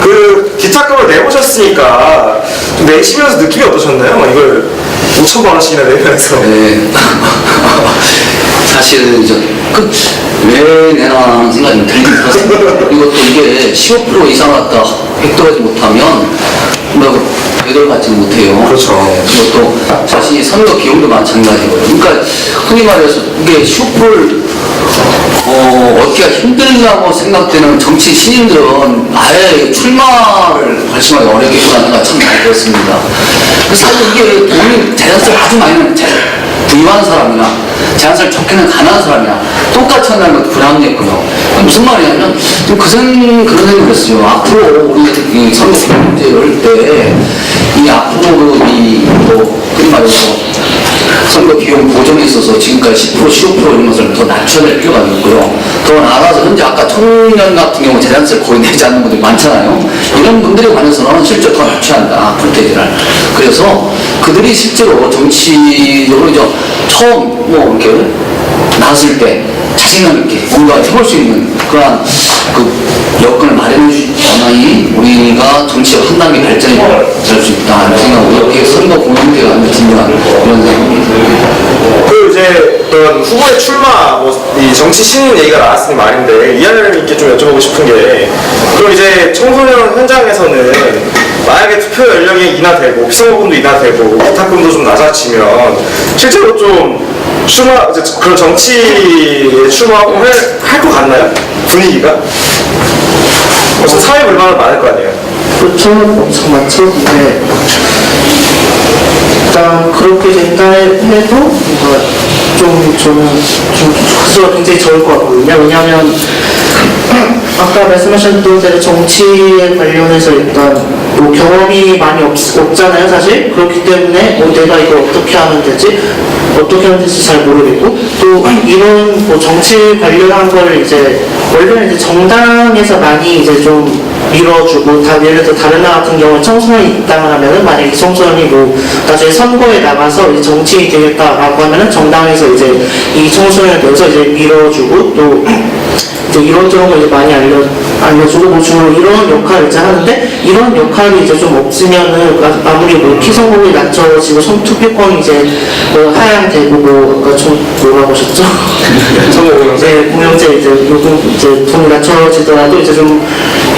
그 기타금을 내보셨으니까 좀 내시면서 느낌이 어떠셨나요? 이걸 5,000만 원씩이나 내면서. 네. 사실 왜 내나 하는 생각이 들긴 들었습니다. 이것도 이게 15% 이상 갖다 획득하지 못하면 되돌아가지는 못해요. 그렇죠. 네, 그것도 자신이 선거 비용도 마찬가지고요. 그러니까 흔히 말해서 이게 15%를 얻기가 힘들다고 생각되는 정치 신인들은 아예 출마를 결심하기 어렵겠구나 생각 참 많이 들었습니다. 그래서 사실 이게 돈이 재산세를 아주 많이 내는 부유한 사람이나 재산세를 적게는 가난한 사람이나 똑같이 한다는 것도 불합리했고요. 무슨 말이냐면 좀 그런 생각이 들었어요. 앞으로 우리 이 선거 문제 열 때 이 앞으로 흔히 말해서 선거 비용 보정에 있어서 지금까지 10%, 15% 이런 것을 더 낮춰야 될 필요가 있고요. 더 나아가서 현재 아까 청년 같은 경우 재산세를 거의 내지 않는 분들이 많잖아요. 이런 분들에 관해서는 실제 더 낮춰야 한다. 프로테이지를. 그래서 그들이 실제로 정치적으로 처음 이렇게 나왔을 때 자신감 있게 뭔가 해볼 수 있는 그러한 여건을 마련해 주자니 우리가 정치가 한 단계 발전이 될 수 있다. 이런 생각으로 이렇게 선거 공동체가 아주 중요한 이런 생각입니다. 이제 어떤 후보의 출마, 이 정치 신인 얘기가 나왔으니 말인데 이해를 있게 좀 여쭤보고 싶은 게, 그럼 이제 청소년 현장에서는 만약에 투표 연령이 인하되고 피선거금도 인하되고 기타금도 좀 낮아지면 실제로 좀 이제 그런 정치에 출마하고 할 것 같나요? 분위기가? 무슨 사회 불만은 많을 거 아니에요? 그렇죠. 엄청 많죠. 근데 일단 그렇게 된다 해도 뭔가 저는 국수가 굉장히 적을 것 같거든요. 왜냐하면 아까 말씀하셨던 대로 정치에 관련해서 일단 뭐 경험이 많이 없잖아요, 사실. 그렇기 때문에 뭐 내가 이걸 어떻게 하면 되지? 어떻게 하면 될지 잘 모르겠고 또 이런 뭐 정치 관련한 걸 이제 원래는 이제 정당에서 많이 이제 좀 밀어주고 예를 들어 다른 나라 같은 경우는 청소년이 있다 하면은 만약에 청소년이 뭐 나중에 선거에 나가서 이제 정치인이 되겠다라고 하면은 정당에서 이제 이 청소년을 내서 이제 밀어주고 또 이제 이런저런 걸 이제 많이 알려주고 뭐 주로 이런 역할을 이제 하는데 이런 역할이 이제 좀 없으면은 아무리 뭐 피선거율이 낮춰지고 투표권이 이제 뭐 하향되고 뭐 아까 좀 뭐라고 하셨죠? 네, 공영제 이제 요금 이제 돈이 낮춰지더라도 이제 좀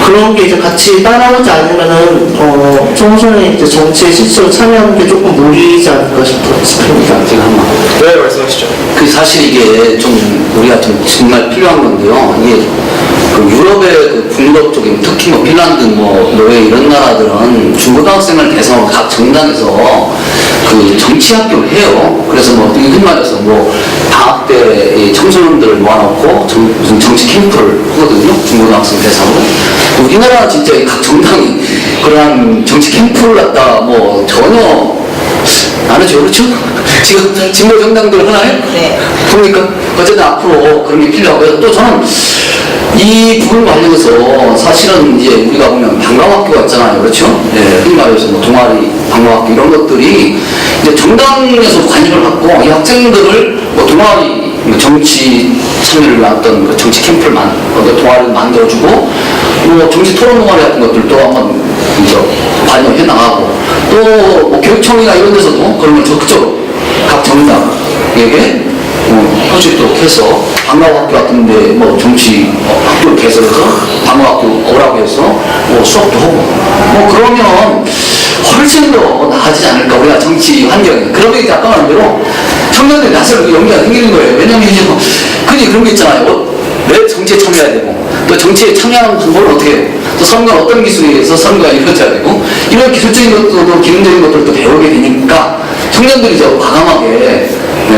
그런 게 이제 같이 따라오지 않으면은 청소년이 이제 정치에 실제로 참여하는 게 조금 무리지 않을까 싶습니다. 제가 한번. 네, 말씀하시죠. 그 사실 이게 좀 우리가 좀 정말 필요한 건데요. 이게 그 유럽의 그 북유럽 쪽에 특히 뭐 핀란드, 뭐 노르웨이 이런 나라들은 중고등학생을 대상으로 각 정당에서 그 정치 학교를 해요. 그래서 뭐 흔히 말해서 뭐 방학 때 이 청소년들을 모아놓고 무슨 정치 캠프를 하거든요. 중고등학생 대상으로. 우리나라 진짜 각 정당이 그러한 정치 캠프를 갖다 뭐 전혀 안 하죠. 그렇죠? 지금 진보 정당들 하나요? 네. 그러니까 어쨌든 앞으로 그런 게 필요하고요. 또 저는 이 부분 관련해서 사실은 이제 우리가 보면 방과학교가 있잖아요. 그렇죠? 예, 흔히 말해서 뭐 동아리, 방과학교 이런 것들이 이제 정당에서 관여를 갖고 이 학생들을 뭐 동아리, 뭐 정치 참여를 위한 어떤 그 정치 캠프를 동아리를 만들어주고 뭐 정치 토론 동아리 같은 것들도 한번 이제 관여해 나가고 또 뭐 교육청이나 이런 데서도 그런 걸 적극적으로 각 정당에게 할 수 있도록 해서 방과학교 같은데 뭐 정치 학교를 개설해서 방과학교 오라고 해서 뭐 수업도 하고 뭐 그러면 훨씬 더 나아지지 않을까 우리가 정치 환경이. 그러면 이제 아까 말한 대로 청년들이 나설 용기가 생기는 거예요. 왜냐면 이제 뭐 흔히 그런 게 있잖아요. 왜 정치에 참여해야 되고 또 정치에 참여하는 방법을 어떻게 해요? 또 선거는 어떤 기술에 의해서 선거가 이루어져야 되고 이런 기술적인 것도 기능적인 것들도 배우게 되니까 청년들이 저 과감하게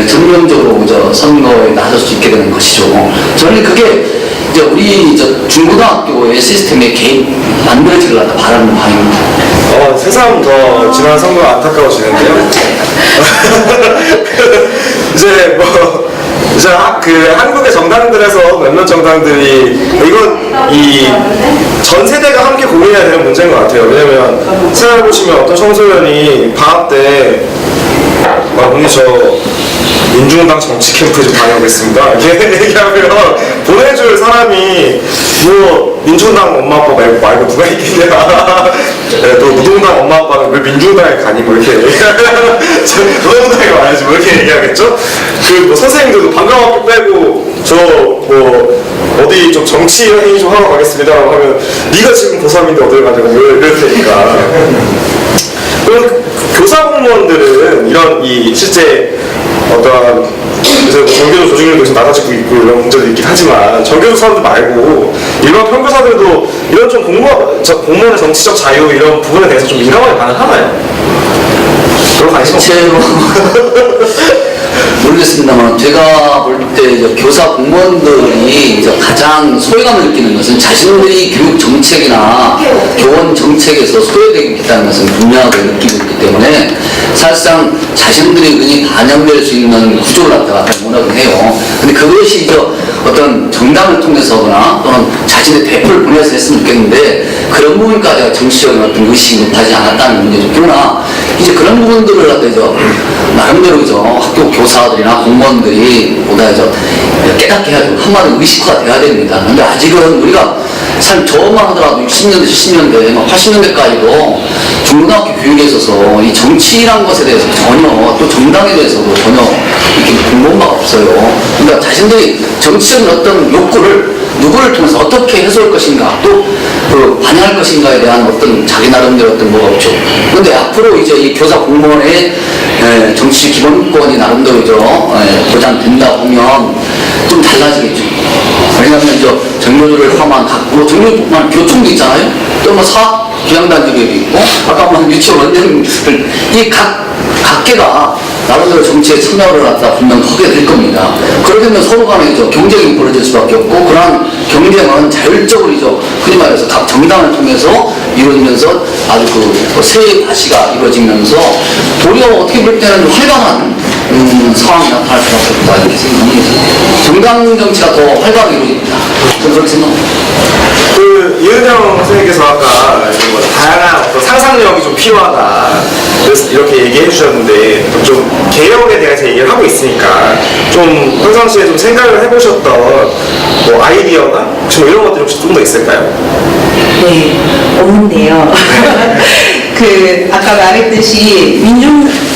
전면적으로 선거에 나설 수 있게 되는 것이죠. 저는 그게 이제 우리 중고등학교의 시스템에 개입 만들어지려고 바라는 바입니다. 새삼 더 지난 선거가 안타까워지는데요. 이제 뭐 그 한국의 정당들에서 몇몇 정당들이 이건 이 전 세대가 함께 고민해야 되는 문제인 것 같아요. 왜냐면 생각해보시면 어떤 청소년이 방학 때 언니 저 민중당 정치 캠프에 좀 다녀오겠습니다 이렇게 얘기하면 보내줄 사람이 뭐 민중당 엄마 아빠 말고 누가 있겠냐. 네, 또 노동당 엄마 아빠는 왜 민중당에 가니 뭐 이렇게 노동당에 와야지 뭐 이렇게 얘기하겠죠. 그 뭐 선생님들도 방과학교 빼고 저 뭐 어디 좀 정치 행위 좀 하러 가겠습니다 하면 네가 지금 고3인데 어딜 가냐고 이럴 테니까. 그럼 교사 공무원들은 이런 이 실제 어떤 요새 정교조 조직률도 지금 낮아지고 있고 이런 문제도 있긴 하지만 정교조 사람들 말고 일반 평교사들도 이런 좀 공무원의 정치적 자유 이런 부분에 대해서 좀 민감하게 반응하나요? 그런 관심 없어요. 모르겠습니다만 제가 볼 때 교사 공무원들이 가장 소외감을 느끼는 것은 자신들이 교육 정책이나 교원 정책에서 소외되겠다는 것은 분명하게 느끼고 있기 때문에 사실상 자신들이 은히 반영될 수 있는 구조를 갖다가 원하긴 해요. 근데 그것이 어떤 정당을 통해서거나 또는 자신의 대표를 보내서 했으면 좋겠는데 그런 부분까지 정치적인 어떤 의식이 높아지지 않았다는 문제죠. 그러나 이제 그런 부분들을 갖다 나름대로 학교 교사들이나 공무원들이 보다 깨닫게 해야 되고 한마디로 의식화가 돼야 됩니다. 근데 아직은 우리가 참 저만 하더라도 60년대, 70년대, 80년대까지도 중고등학교 교육에 있어서 이 정치란 것에 대해서 전혀 또 정당에 대해서도 전혀 이렇게 공부한 바가 없어요. 그러니까 자신들이 정치적인 어떤 욕구를 누구를 통해서 어떻게 해소할 것인가, 또 반영할 것인가에 대한 어떤 자기 나름대로 어떤 뭐가 없죠. 근데 앞으로 이제 이 교사 공무원의 정치 기본권이 나름대로 보장된다 보면 좀 달라지겠죠. 왜냐하면 이제 정교조를 포함한 뭐 정교조뿐만 교총도 있잖아요. 또 뭐 사학 기량단지도 있고, 아까 뭐 유치원 원장들, 이 각계가 나름대로 정치에 참여를 갖다 분명 하게 될 겁니다. 그렇게 되면 서로 간에 경쟁이 벌어질 수밖에 없고, 그러한 경쟁은 자율적으로 흔히 말해서 각 정당을 통해서 이루어지면서 아주 새 과시가 이루어지면서 도리어 어떻게 볼 때는 활발한 상황이 나타날 수밖에 없다 이렇게 생각합니다. 정당 정치가 더 활발하게 이루어집니다. 저는 그렇게 생각합니다. 이은영 선생님께서 아까 뭐 다양한 어떤 상상력이 좀 필요하다, 그래서 이렇게 얘기해 주셨는데, 좀 개혁에 대해서 얘기를 하고 있으니까 좀 평상시에 좀 생각을 해보셨던 뭐 아이디어나 좀 이런 것들이 혹시 좀 더 있을까요? 네, 없는데요. 아까 말했듯이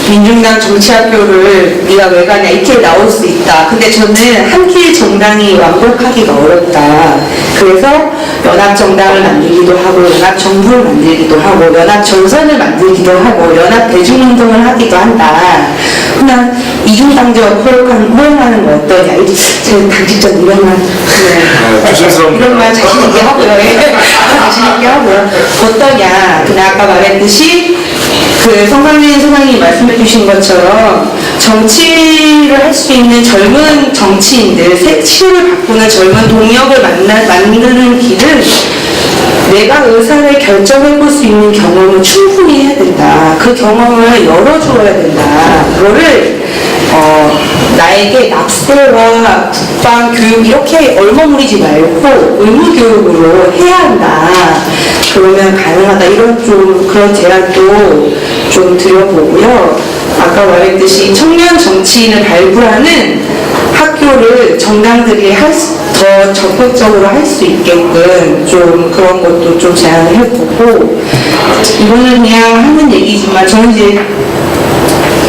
민중당 정치학교를 우리가 왜 가냐, 이렇게 나올 수 있다. 근데 저는 한 길 정당이 완벽하기가 어렵다. 그래서 연합정당을 만들기도 하고, 연합정부를 만들기도 하고, 연합전선을 만들기도 하고, 연합대중운동을 하기도 한다. 그냥 이중당적 허용하는 거 어떠냐. 제 당직자 이런만, 조심스럽네요. 이런 말 자신있게 하고요. 자신있게 하고요. 어떠냐. 그냥 아까 말했듯이 성강진 소장님이 말씀해 주신 것처럼 정치를 할 수 있는 젊은 정치인들, 시대를 바꾸는 젊은 동력을 만드는 길은 내가 의사를 결정해 볼 수 있는 경험을 충분히 해야 된다. 그 경험을 열어줘야 된다. 그거를 나에게 납세와 국방, 교육 이렇게 얼머무리지 말고 의무교육으로 해야 한다. 그러면 가능하다. 그런 제안도 좀 드려보고요. 아까 말했듯이 청년 정치인을 발굴하는 학교를 정당들이 더 적극적으로 할 수 있게끔 좀 그런 것도 좀 제안을 해보고, 이거는 그냥 하는 얘기지만 저는 이제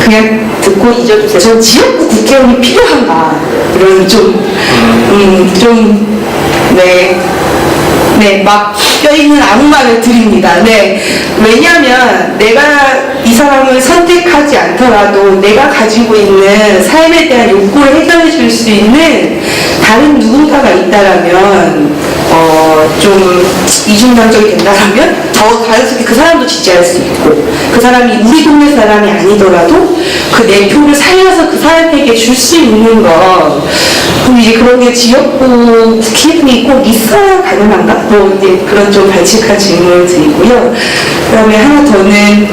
그냥 듣고 잊어주세요. 전 지역구 국회의원이 필요한가, 이런 막 뼈있는 아무 말을 드립니다. 네. 왜냐하면 내가 이 사람을 선택하지 않더라도 내가 가지고 있는 삶에 대한 욕구를 해결해 줄 수 있는 다른 누군가가 있다라면 좀 이중당적이 된다라면 더 자연스럽게 그 사람도 지지할 수 있고, 그 사람이 우리 동네 사람이 아니더라도 그 내 표를 살려서 그 사람에게 줄 수 있는 거, 그럼 이제 그런 게 지역구 국회의원이 꼭 있어야 가능한가? 뭐 이제 그런 좀 발칙한 질문을 드리고요. 그 다음에 하나 더는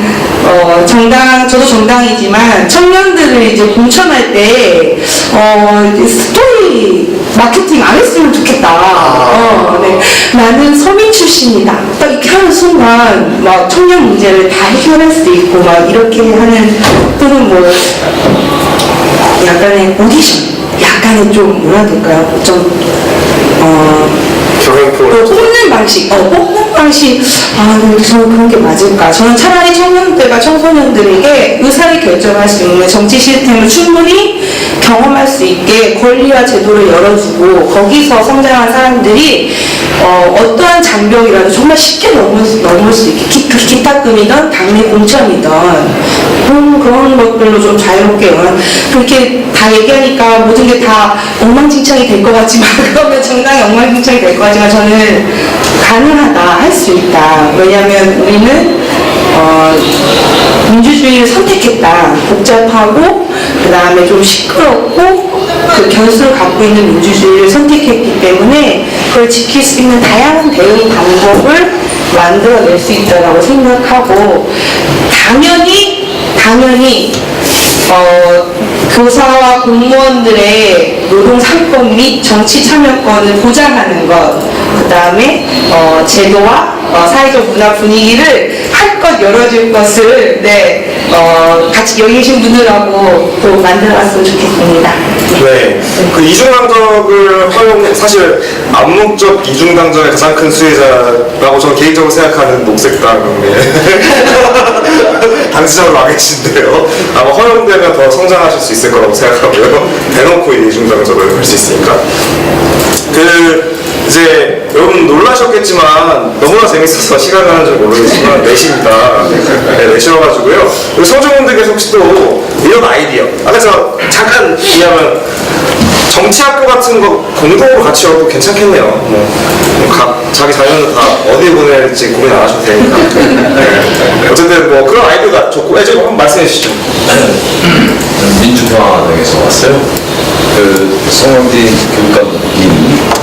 저도 정당이지만 청년들을 이제 공천할 때 스토리 마케팅 안 했으면 좋겠다. 네. 나는 서민 출신이다. 딱 이렇게 하는 순간 막 청년 문제를 다 해결할 수 있고 막 이렇게 하는, 또는 뭐 약간의 오디션, 약간의 좀 뭐라 해야 될까요? 뽑는 방식, 근데 저는 그런 게 맞을까? 저는 차라리 청년들과 청소년들에게 의사를 결정할 수 있는 정치 시스템을 충분히 경험할 수 있게 권리와 제도를 열어주고, 거기서 성장한 사람들이 어떠한 장벽이라도 정말 쉽게 넘을 수 있게, 기탁금이든 당내 공천이든 그런 것들로 좀 자유롭게, 그렇게 다 얘기하니까 모든 게 다 엉망진창이 될 것 같지만, 그러면 정당이 엉망진창이 될 것 같지만, 저는 가능하다, 할 수 있다. 왜냐하면 우리는 민주주의를 선택했다. 복잡하고 그 다음에 좀 시끄럽고 그 변수를 갖고 있는 민주주의를 선택했기 때문에 그걸 지킬 수 있는 다양한 대응 방법을 만들어낼 수 있다고 생각하고, 당연히 교사와 공무원들의 노동 상권 및 정치 참여권을 보장하는 것, 그 다음에 제도와 사회적 문화 분위기를 한껏 열어줄 것을 같이 여기 계신 분들하고 또 만들어갔으면 좋겠습니다. 네. 그 이중당적을 사실 암묵적 이중당적의 가장 큰 수혜자라고 저는 개인적으로 생각하는 녹색당의 당시적으로 와 계신데요. 아마 허용되면 더 성장하실 수 있을 거라고 생각하고요. 대놓고 이중당적을 할 수 있으니까. 이제 여러분 놀라셨겠지만 너무나 재밌어서 시간 가는 줄 모르겠지만 4시입니다. 네, 4시여가지고요. 그리고 성주분들께서 혹시 또 이런 아이디어, 아까 저 잠깐 얘기하면 정치학교 같은 거 공동으로 같이 와도 괜찮겠네요. 자기 자녀는 다 어디에 보낼지 고민 안 하셔도 되니까. 네. 어쨌든 뭐 그런 아이디어가 좋고, 좀 한번 말씀해 주시죠. 민주평화당에서 왔어요. 그 성원진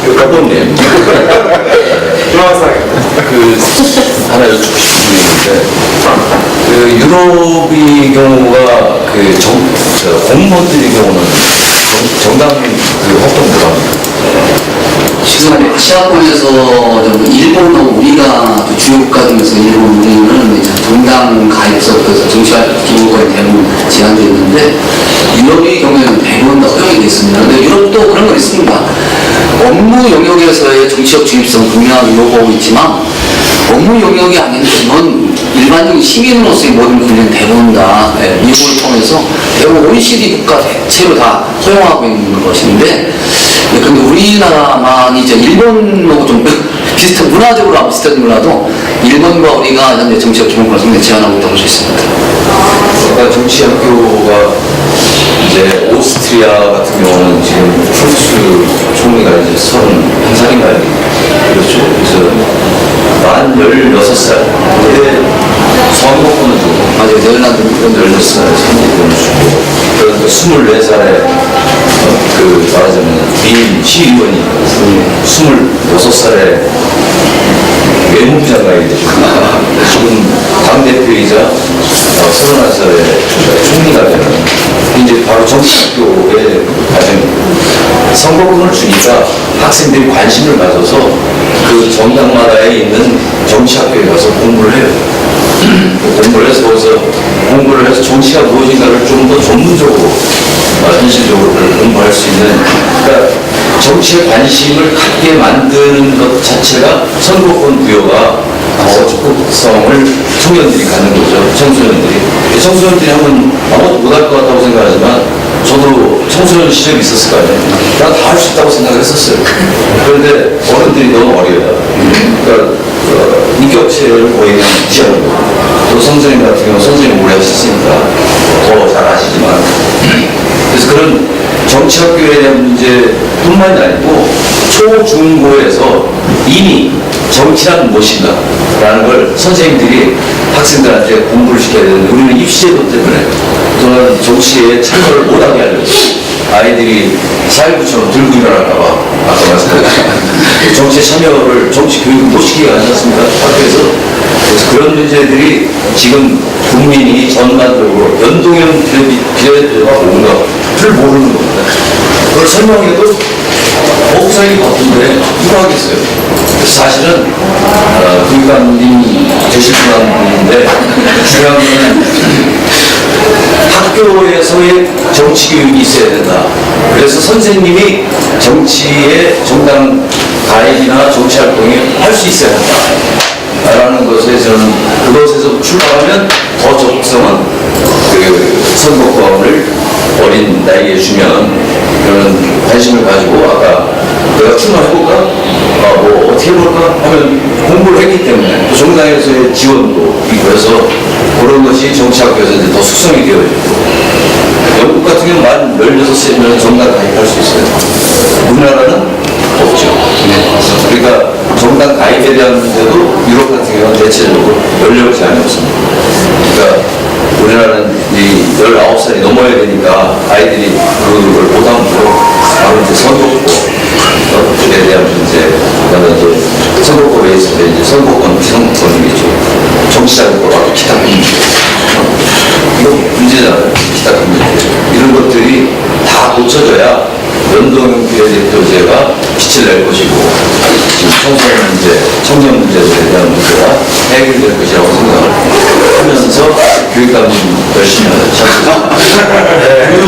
교육감님 희망사항. 그 하나 여쭙고 싶은 게 있는데 그 유럽의 경우가 공무원들의 경우는 정당 그 활동을 합니다. 지금 아시아권에서 일본하고 우리가 또 주요 국가 중에서 일본, 우리는 이제 정당 가입서부터 정치활동 기본권이 대부분 제한되어 있는데 유럽의 경우에는 대부분 다 허용이 되어 있습니다. 근데 유럽도 그런 거 있습니다. 업무 영역에서의 정치적 중립성 분명하게 요구하고 있지만 업무 영역이 아닌 건 일반적인 시민으로서의 모든 권리는 대부분 다 미국을 통해서 대부분 OECD 국가 대체로 다 허용하고 있는 것인데 근데 우리나라만 이제 일본하고 좀 비슷한, 문화적으로 아마 비슷한지 몰라도 일본과 우리가 현재 정치적 기본권을 상당히 제한하고 있다고 볼 수 있습니다. 아까 정치학교가 이제 오스트리아 같은 경우는 지금 슈르츠 총리가 이제 31살인가요? 그렇죠. 그래서 만 16살. 근데 선거권을 주고. 맞아요. 네덜란드 16살에 선거권을 주고. 그러니까 24살에 그 말하자면 미인 시의원이 26살에 외무부 장관이 되죠. 지금 당대표이자 31살에 총리가 되는 이제 바로 정치학교에 과정입니다. 선거권을 주니까 학생들이 관심을 가져서 그 정당마다에 있는 정치학교에 가서 공부를 해요. 공부를 해서 거기서 공부를 해서 정치가 무엇인가를 좀 더 전문적으로 현실적으로 공부할 수 있는, 그러니까 정치에 관심을 갖게 만드는 것 자체가 선거권 부여가 더 적극성을 청년들이 갖는 거죠. 청소년들이 하면 아무것도 못할 것 같다고 생각하지만 저도 청소년 시절이 있었을 거 아니에요. 난 다 할 수 있다고 생각을 했었어요. 그런데 어른들이 너무 어려요. 그러니까 인격체를 거의 그냥 무시하는 거고, 또 선생님 같은 경우 선생님 오래 하셨으니까 더 잘 아시지만, 그래서 그런 정치학교에 대한 문제뿐만이 아니고 초중고에서 이미 정치란 무엇인가 라는 걸 선생님들이 학생들한테 공부를 시켜야 되는데 우리는 입시제도 때문에 또는 정치에 참여를 못하게 하려고 아이들이 4.19처럼 들고 일어날까봐 아까 말씀드린 정치에 참여를 정치 교육을 못 시키게 하지 않습니까? 학교에서. 그래서 그런 문제들이 지금 국민이 전반적으로 연동형 비례대표가 뭔가를 모르는 겁니다. 그걸 설명해도 목사님이 바쁜데 누가 하겠어요? 그래서 사실은 교육감님 되실 분인데 중요한 건 학교에서의 정치 교육이 있어야 된다. 그래서 선생님이 정치의 정당 가입이나 정치 활동에 할 수 있어야 된다. 라는 것에 저는 그것에서 출발하면 더 적극성은 그 선거권을 어린 나이에 주면 그런 관심을 가지고 아까 내가 출마해볼까? 뭐 어떻게 해볼까? 하면 공부를 했기 때문에 또 정당에서의 지원도 있고 해서 그런 것이 정치학교에서 이제 더 숙성이 되어 있고 영국 같은 경우는 만 16세면 정당 가입할 수 있어요. 우리나라는 없죠. 그러니까 정당 가입에 대한 문제도 유럽 같은 경우는 대체적으로 연령 제한이 없습니다. 그러니까 우리나라는 이 19살이 넘어야 되니까 아이들이 그걸 못하므로 바로 이제 선거법에 대한 문제, 그다음에 이제 선거법에 있어서 이제 선거권, 비선거권이겠죠. 정치자금법, 기타 금융. 이거 문제잖아요. 기타 금융. 이런 것들이 다 고쳐져야 연동형 비례대표제가 빛을 낼 것이고 지금 청소년 문제, 청년 문제에 대한 문제가 해결될 것이라고 생각을 하면서 교육감님 열심히 하셨습니다. 교육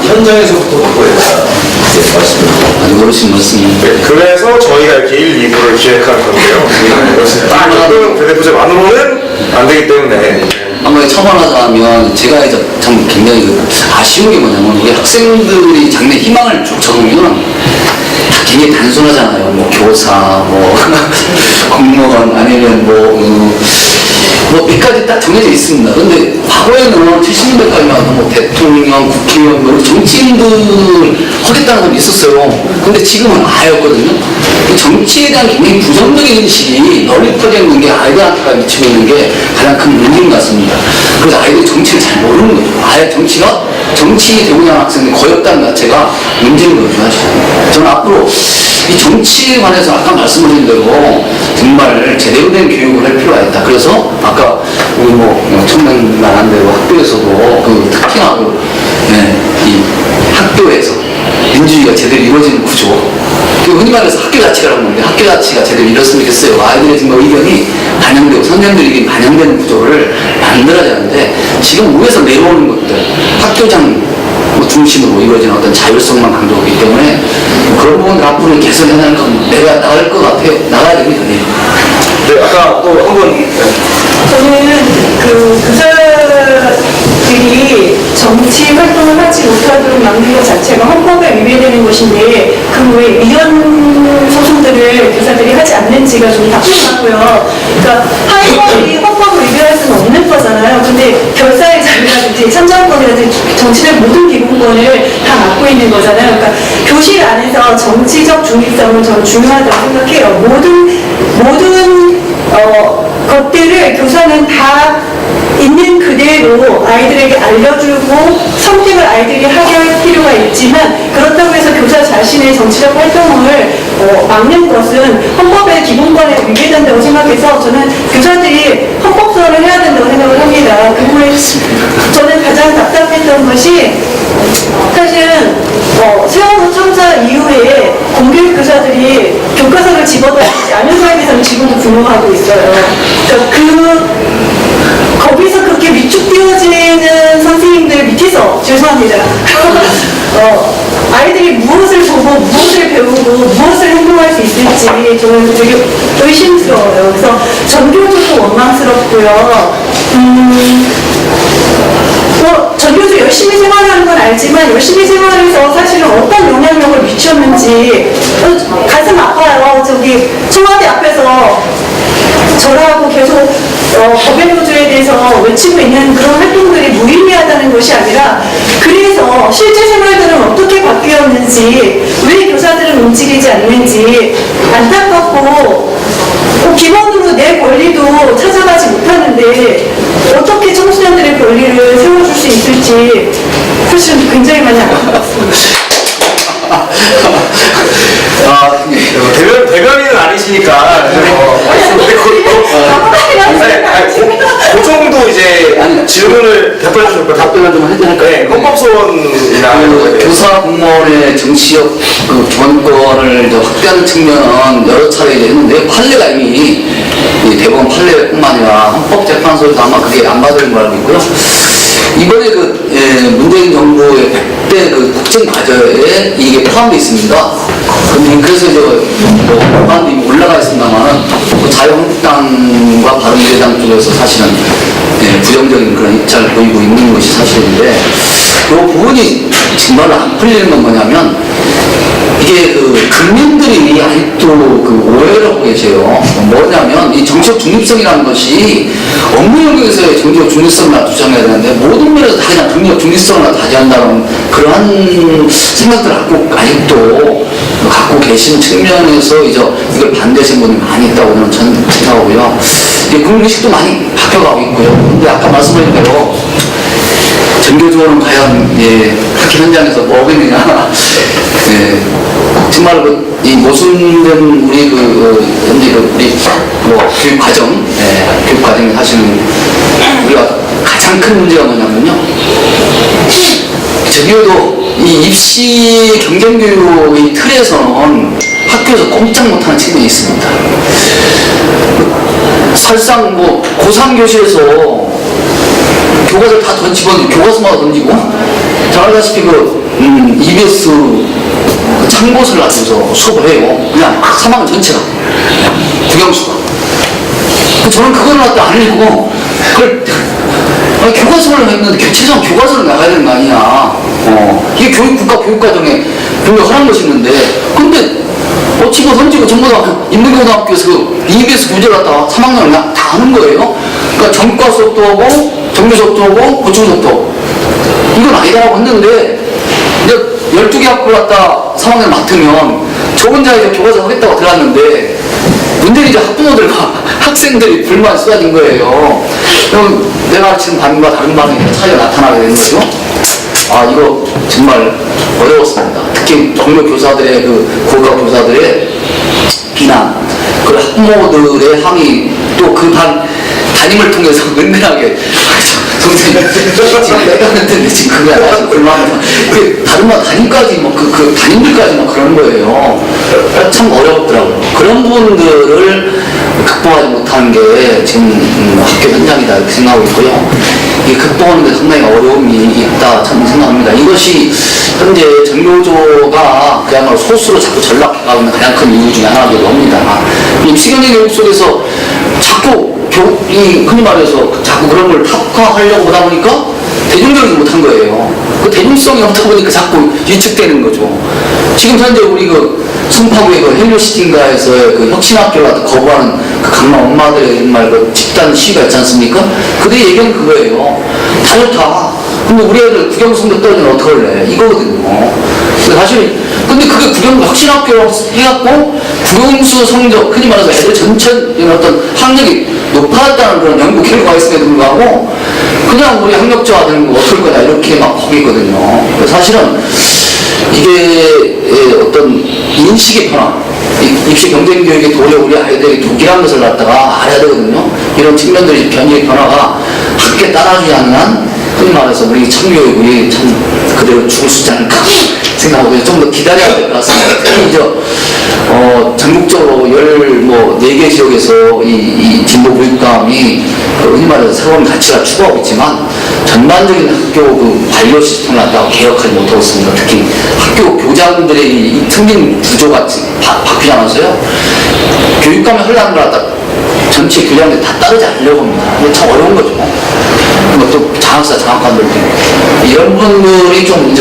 현장에서부터 바꿔야 된다. 네, 말씀드립니다. 아주 어르신 말씀입니다. 그래서 저희가 이렇게 1, 2부를 기획한 건데요. 딱 연동형 비례대표제만으로는 안 되기 때문에. 한번 첨언하자면 제가 이제 참 굉장히 아쉬운 게 뭐냐면 우리 학생들이 장래 희망을 쭉 적으면 다 굉장히 단순하잖아요. 뭐 교사, 뭐 공무원 아니면 몇 가지 딱 정해져 있습니다. 근데 과거에는 70년대까지만 뭐 대통령, 국회의원, 뭐 정치인들 하겠다는 사람이 있었어요. 근데 지금은 아예 없거든요. 정치에 대한 굉장히 부정적인 인식이 널리 퍼져 있는 게 아이들한테까지 미치고 있는 게 가장 큰 문제인 것 같습니다. 그래서 아이들이 정치를 잘 모르는 거죠. 아예 정치 되고자 하는 학생들이 거의 없다는 자체가 문제인 거죠, 사실. 저는 앞으로 이 정치에 관해서 아까 말씀드린 대로 정말 제대로 된 교육을 할 필요가 있다. 그래서 아까 우리 청년 말한 대로 학교에서도 특히나 이 학교에서 민주주의가 제대로 이루어지는 구조. 흔히 말해서 학교 자치라는 건데 학교 자치가 제대로 이뤘으면 좋겠어요. 아이들의 정말 의견이 반영되고 선생님들 의견이 반영되는 구조를 만들어야 되는데 지금 위에서 내려오는 것들 학교장 중심으로 이루어지는 어떤 자율성만 강조하기 때문에 그런 부분들 앞으로 개선해야 내가 나갈 것 같아요. 나가야 됩니다. 네. 네, 아까 또 한 번. 저는 교사들이 정치 활동을 하지 못하도록 막는 것 자체가 헌법에 위배되는 것인데 그 왜 위헌 소송들을 교사들이 하지 않는지가 좀 답답하고요. 그러니까 하위권이 헌법을 위배할 수는 없는 거잖아요. 근데 결사의 자유라든지 참정권이라든지 정치의 모든 기본권을 다 맡고 있는 거잖아요. 그러니까 교실 안에서 정치적 중립성은 저는 중요하다고 생각해요. 모든 것들을 교사는 다 있는 그대로 아이들에게 알려주고 선택을 아이들이 하게 할 필요가 있지만 그렇다고 해서 교사 자신의 정치적 활동을 막는 것은 헌법의 기본권에 위배된다고 생각해서 저는 교사들이 헌법소원을 해야 된다고 생각을 합니다. 그리고 저는 가장 답답했던 것이 사실은 세월호 참사 이후에 공교육 교사들이 교과서를 집어넣지 않은 거에 대해서는 지금도 분노하고 있어요. 그러니까 거기서 그렇게 위축되어지는 선생님들 밑에서 죄송합니다. 아이들이 무엇을 보고 무엇을 배우고 무엇을 행동할 수 있을지 저는 되게 의심스러워요. 그래서 전교조도 원망스럽고요. 전교조 열심히 생활하는 건 알지만 열심히 생활해서 사실은 어떤 영향력을 미쳤는지 가슴 아파요. 청와대 앞에서 저라고 계속 법외노조에 대해서 외치고 있는 그런 활동들이 무의미하다는 것이 아니라 그래서 실제 생활들은 어떻게 바뀌었는지 왜 교사들은 움직이지 않는지 안타깝고 기본으로 내 권리도 찾아가지 못하는데 어떻게 청소년들의 권리를 세워줄 수 있을지 사실 굉장히 많이 안타깝습니다. 대변인은 아니시니까. 그 정도 이제 질문을 답변해 주실 거예요. 답변을 좀 해야 될까요? 네, 헌법소원이나 교사 공무원의 정치적 기본권을 확대하는 측면은 여러 차례 이제 했는데 판례가 이미 대법원 판례뿐만 아니라 헌법재판소에서 아마 그게 안 받은 걸 알고 있고요. 이번에 문재인 정부의 100대 국정 과제에 이게 포함되어 있습니다. 그래서 법안도 이미 올라가 있습니다만은 자유한국당과 바른미래당 쪽에서 사실은 부정적인 그런 입장을 보이고 있는 것이 사실인데 이 부분이 정말로 안 풀리는 건 뭐냐면 이게 국민들이 아직도 오해를 하고 계세요. 뭐냐면 이 정치적 중립성이라는 것이 업무 영역에서의 정치적 중립성을 주장해야 되는데 모든 면에서 다 그냥 정치적 중립성을 다지한다는 그러한 생각들을 아직도 갖고 계신 측면에서 이걸 반대하시는 분이 많이 있다고 저는 생각하고요. 국민의식도 많이 바뀌어가고 있고요. 근데 아까 말씀드린 대로 전교조는 과연 학교 현장에서 뭐 하겠느냐. 정말 이 모순된 우리 현재 우리 교육 과정에 사실은 우리가 가장 큰 문제가 뭐냐면요. 저기도 이 입시 경쟁교육의 틀에서는 학교에서 꼼짝 못하는 측면이 있습니다. 사실상 고3 교실에서 교과서를 다 교과서마다 던지고 잘 알다시피 EBS 참고서를 놔두고서 수업을 해요. 그냥 3학년 전체가 국영수가. 저는 그걸 갖다 안 읽고 그걸 아니, 교과서를 했는데 최소한 교과서를 나가야 되는 거 아니야. 이게 국가 교육과정에 분명 하는 것이었는데, 근데 치고 던지고 전부다 인문고등학교에서 그 EBS 구제를 갖다가 3학년을 다 하는 거예요. 그러니까 전과 수업도 하고 정규 수업도 하고 보충 수업도 하고. 이건 아니다라고 했는데 이제 12개 학교를 갖다 3학년 맡으면 저 혼자 이제 교과서 하겠다고 들어갔는데 문제는 이제 학부모들과 학생들이 불만 쏟아진 거예요. 그럼 내가 지금 반과 다른 반에 차이가 나타나게 된 거죠. 아, 이거 정말 어려웠습니다. 특히 동료 교사들의 고급 교사들의 비난, 그 학부모들의 항의, 또 그 반 담임을 통해서 은근하게 선생님 지금 내가 했는데 지금 그게 아직 불만이다. 다른 반 담임까지 그 담임들까지 그런 거예요. 참 어렵더라고요. 그런 부분들을 극복하지 못하는 게 지금 학교 현장이다 이렇게 생각하고 있고요. 이 극복하는 데 상당히 어려움이 있다 참 생각합니다. 이것이 현재 전교조가 그야말로 소수로 자꾸 전락해가고 있는 가장 큰 이유 중에 하나이기도 합니다. 이 시간의 교육 속에서 자꾸 흔히 말해서 자꾸 그런 걸 탑화하려고 하다 보니까 대중적이지 못한 거예요. 그 대중성이 없다 보니까 자꾸 위축되는 거죠. 지금 현재 우리 송파구의 헬로시티인가에서의 혁신학교 같은 거부하는 강남 엄마들의 정말 집단 시위가 있지 않습니까? 그들의 얘기는 그거예요. 다 좋다. 근데 우리 애들 국영성적 떨어지면 어떡할래? 이거거든요. 사실, 근데 그게 혁신학교라고 해갖고 국영수 성적, 흔히 말해서 애들 전체 어떤 학력이 높아졌다는 그런 연구 결과가 있음에도 불구하고 그냥 우리 학력자가 되는 거 어떨 거냐 이렇게 보겠거든요. 사실은 이게 어떤 인식의 변화, 입시 경쟁 교육의 도리에 우리 아이들이 독이라는 것을 갖다가 알아야 되거든요. 이런 측면들이 변화가 함께 따라주지 않는 한 흔히 말해서 우리 청교육이 참 그대로 죽을 수 있지 않을까 생각하고 좀 더 기다려야 될 것 같습니다. 특히 이제 전국적으로 14개 지역에서 이 진보 교육감이 흔히 말해서 새로운 가치가 추구하고 있지만 전반적인 학교 관료 시스템을 갖다가 개혁하지 못하고 있습니다. 특히 학교 교장들의 이 틀린 구조가 바뀌지 않았어요. 교육감이 하려는 걸 갖다 전체 교장들이 다 따르지 않으려고 합니다. 이게 참 어려운 거죠. 또 장학사, 장학관들 이런 분들이 좀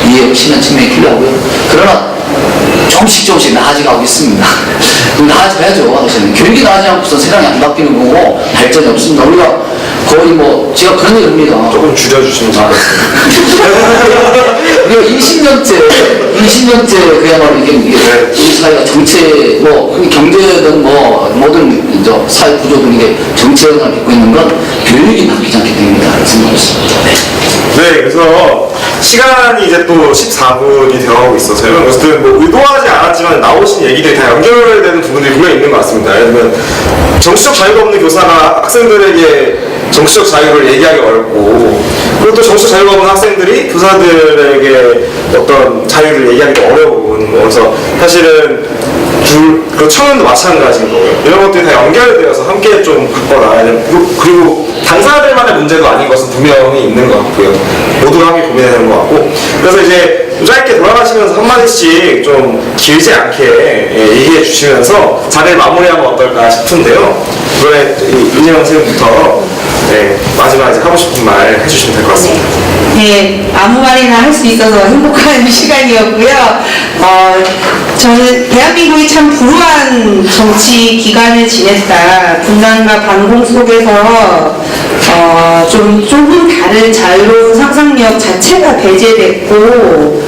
이해하시는 측면이 필요하고요. 그러나 조금씩 나아져가고 있습니다. 나아져야죠. 사실은 교육이 나아지지 않고서 세상이 안 바뀌는 거고 발전이 없습니다. 우리가 거의 제가 그런 얘기 합니다. 조금 줄여주시면 좋겠습니다. 우리가 20년째 그야말로 이게 우리 사회가 정체, 경제든 모든 사회 구조든 이게 정체 영향을 받고 있는 건 교육이 바뀌지 않기 때문이다. 생각했습니다. 네, 그래서 시간이 이제 또 14분이 되어가고 있어서요. 어쨌든 의도하지 않았지만 나오신 얘기들이 다 연결되는 부분들이 분명히 있는 것 같습니다. 예를 들면 정치적 자유가 없는 교사가 학생들에게 정치적 자유를 얘기하기 어렵고, 그리고 또 정치적 자유가 없는 학생들이 교사들에게 어떤 자유를 얘기하기도 어려운, 그래서 사실은 청년도 마찬가지인 거고요. 이런 것들이 다 연결되어서 함께 좀 바꿔라. 그리고 당사자들만의 문제도 아닌 것은 분명히 있는 것 같고요. 모두가 함께 고민해야 되는 것 같고. 그래서 이제 짧게 돌아가시면서 한마디씩 좀 길지 않게 얘기해 주시면서 자리를 마무리하면 어떨까 싶은데요. 이번에 윤희영 선생님부터 마지막 하고 싶은 말 해주시면 될 것 같습니다. 네, 아무 말이나 할 수 있어서 행복한 시간이었고요. 저는 대한민국이 참 불우한 정치 기간을 지냈다. 분단과 반공 속에서 조금 다른 자유로운 상상력 자체가 배제됐고,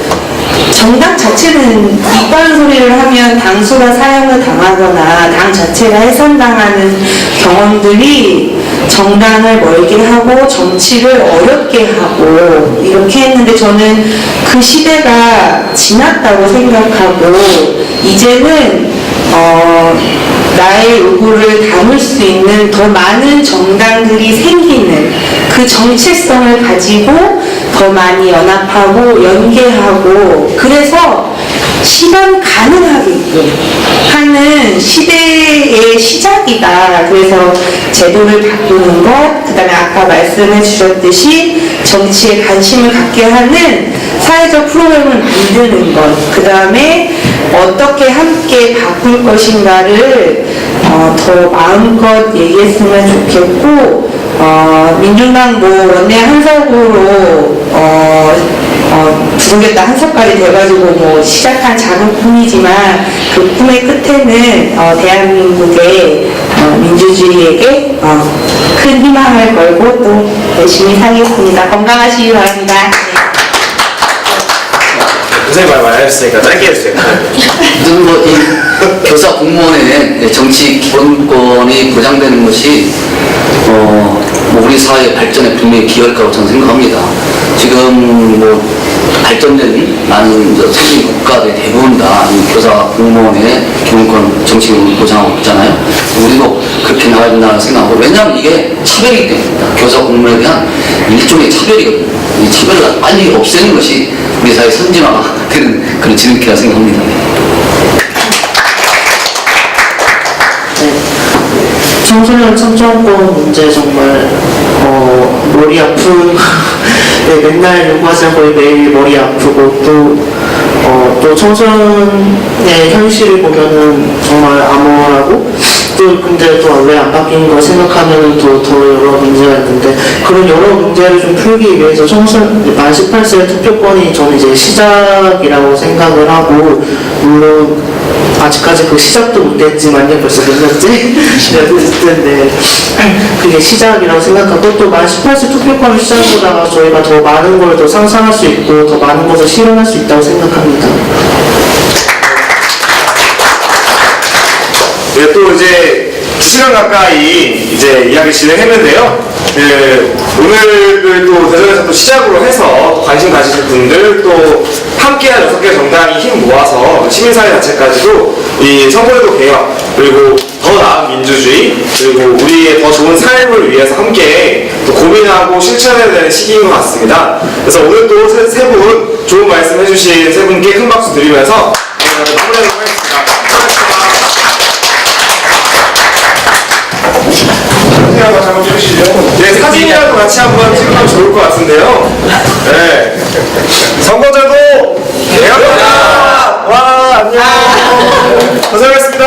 정당 자체는 이빠른 소리를 하면 당수가 사형을 당하거나 당 자체가 해산당하는 경험들이 정당을 멀게 하고 정치를 어렵게 하고 이렇게 했는데, 저는 그 시대가 지났다고 생각하고 이제는 나의 요구를 담을 수 있는 더 많은 정당들이 생기는 그 정체성을 가지고 더 많이 연합하고 연계하고, 그래서 실현 가능하게끔 하는 시대의 시작이다. 그래서 제도를 바꾸는 것, 그 다음에 아까 말씀해 주셨듯이 정치에 관심을 갖게 하는 사회적 프로그램을 만드는 것, 그 다음에 어떻게 함께 바꿀 것인가를 더 마음껏 얘기했으면 좋겠고, 민주당 원내 한석으로 부르겠다 한석까지 돼가지고 시작한 작은 꿈이지만 그 꿈의 끝에는 대한민국의 민주주의에게 큰 희망을 걸고 또 열심히 살겠습니다. 건강하시기 바랍니다. 선생님 말 많이 하셨으니까 짧게 해주세요. 어쨌든 이 교사 공무원의 정치 기본권이 보장되는 것이 우리 사회 발전에 분명히 기여할 거라고 저는 생각합니다. 지금 발전된 많은 선진 국가들 대부분 다 이 교사 공무원의 기본권 정치 기본권 보장하고 있잖아요. 우리도 그렇게 나가야 된다고 생각하고, 왜냐하면 이게 차별이기 때문입니다. 교사 공무원에 대한 일종의 차별이거든요. 이 차별을 빨리 없애는 것이 우리 사회 선진화가 되는 그런 지름길이라 생각합니다. 청소년 참정권 문제 정말 머리 아픈 네, 맨날 요구하자 거의 매일 머리 아프고 또 청소년의 현실을 보면은 정말 암울하고 또 근데 또 왜 안 바뀌는 걸 생각하면은 또 더 여러 문제가 있는데 그런 여러 문제를 좀 풀기 위해서 청소년 만 18세 투표권이 저는 이제 시작이라고 생각을 하고 물론 아직까지 그 시작도 못했지만요. 벌써 몇 년째? 네, 그게 시작이라고 생각하고 또 만 18세 투표권을 시작보다가 저희가 더 많은 걸 더 상상할 수 있고 더 많은 것을 실현할 수 있다고 생각합니다. 네, 또 이제 시간 가까이 이제 이야기 진행했는데요. 오늘을 또 대전에서 또 시작으로 해서 관심 가지실 분들 또 함께한 6개 정당이 힘 모아서 시민사회 자체까지도 이 선거제도 개혁 그리고 더 나은 민주주의 그리고 우리의 더 좋은 삶을 위해서 함께 또 고민하고 실천해야 되는 시기인 것 같습니다. 그래서 오늘 또 세 분 좋은 말씀 해주신 세 분께 큰 박수 드리면서 마무리하도록 하겠습니다. 네, 사진이라도 같이 한번 찍으면 좋을 것 같은데요. 네. 선거제도 개혁하자! 와, 안녕! 고생하셨습니다.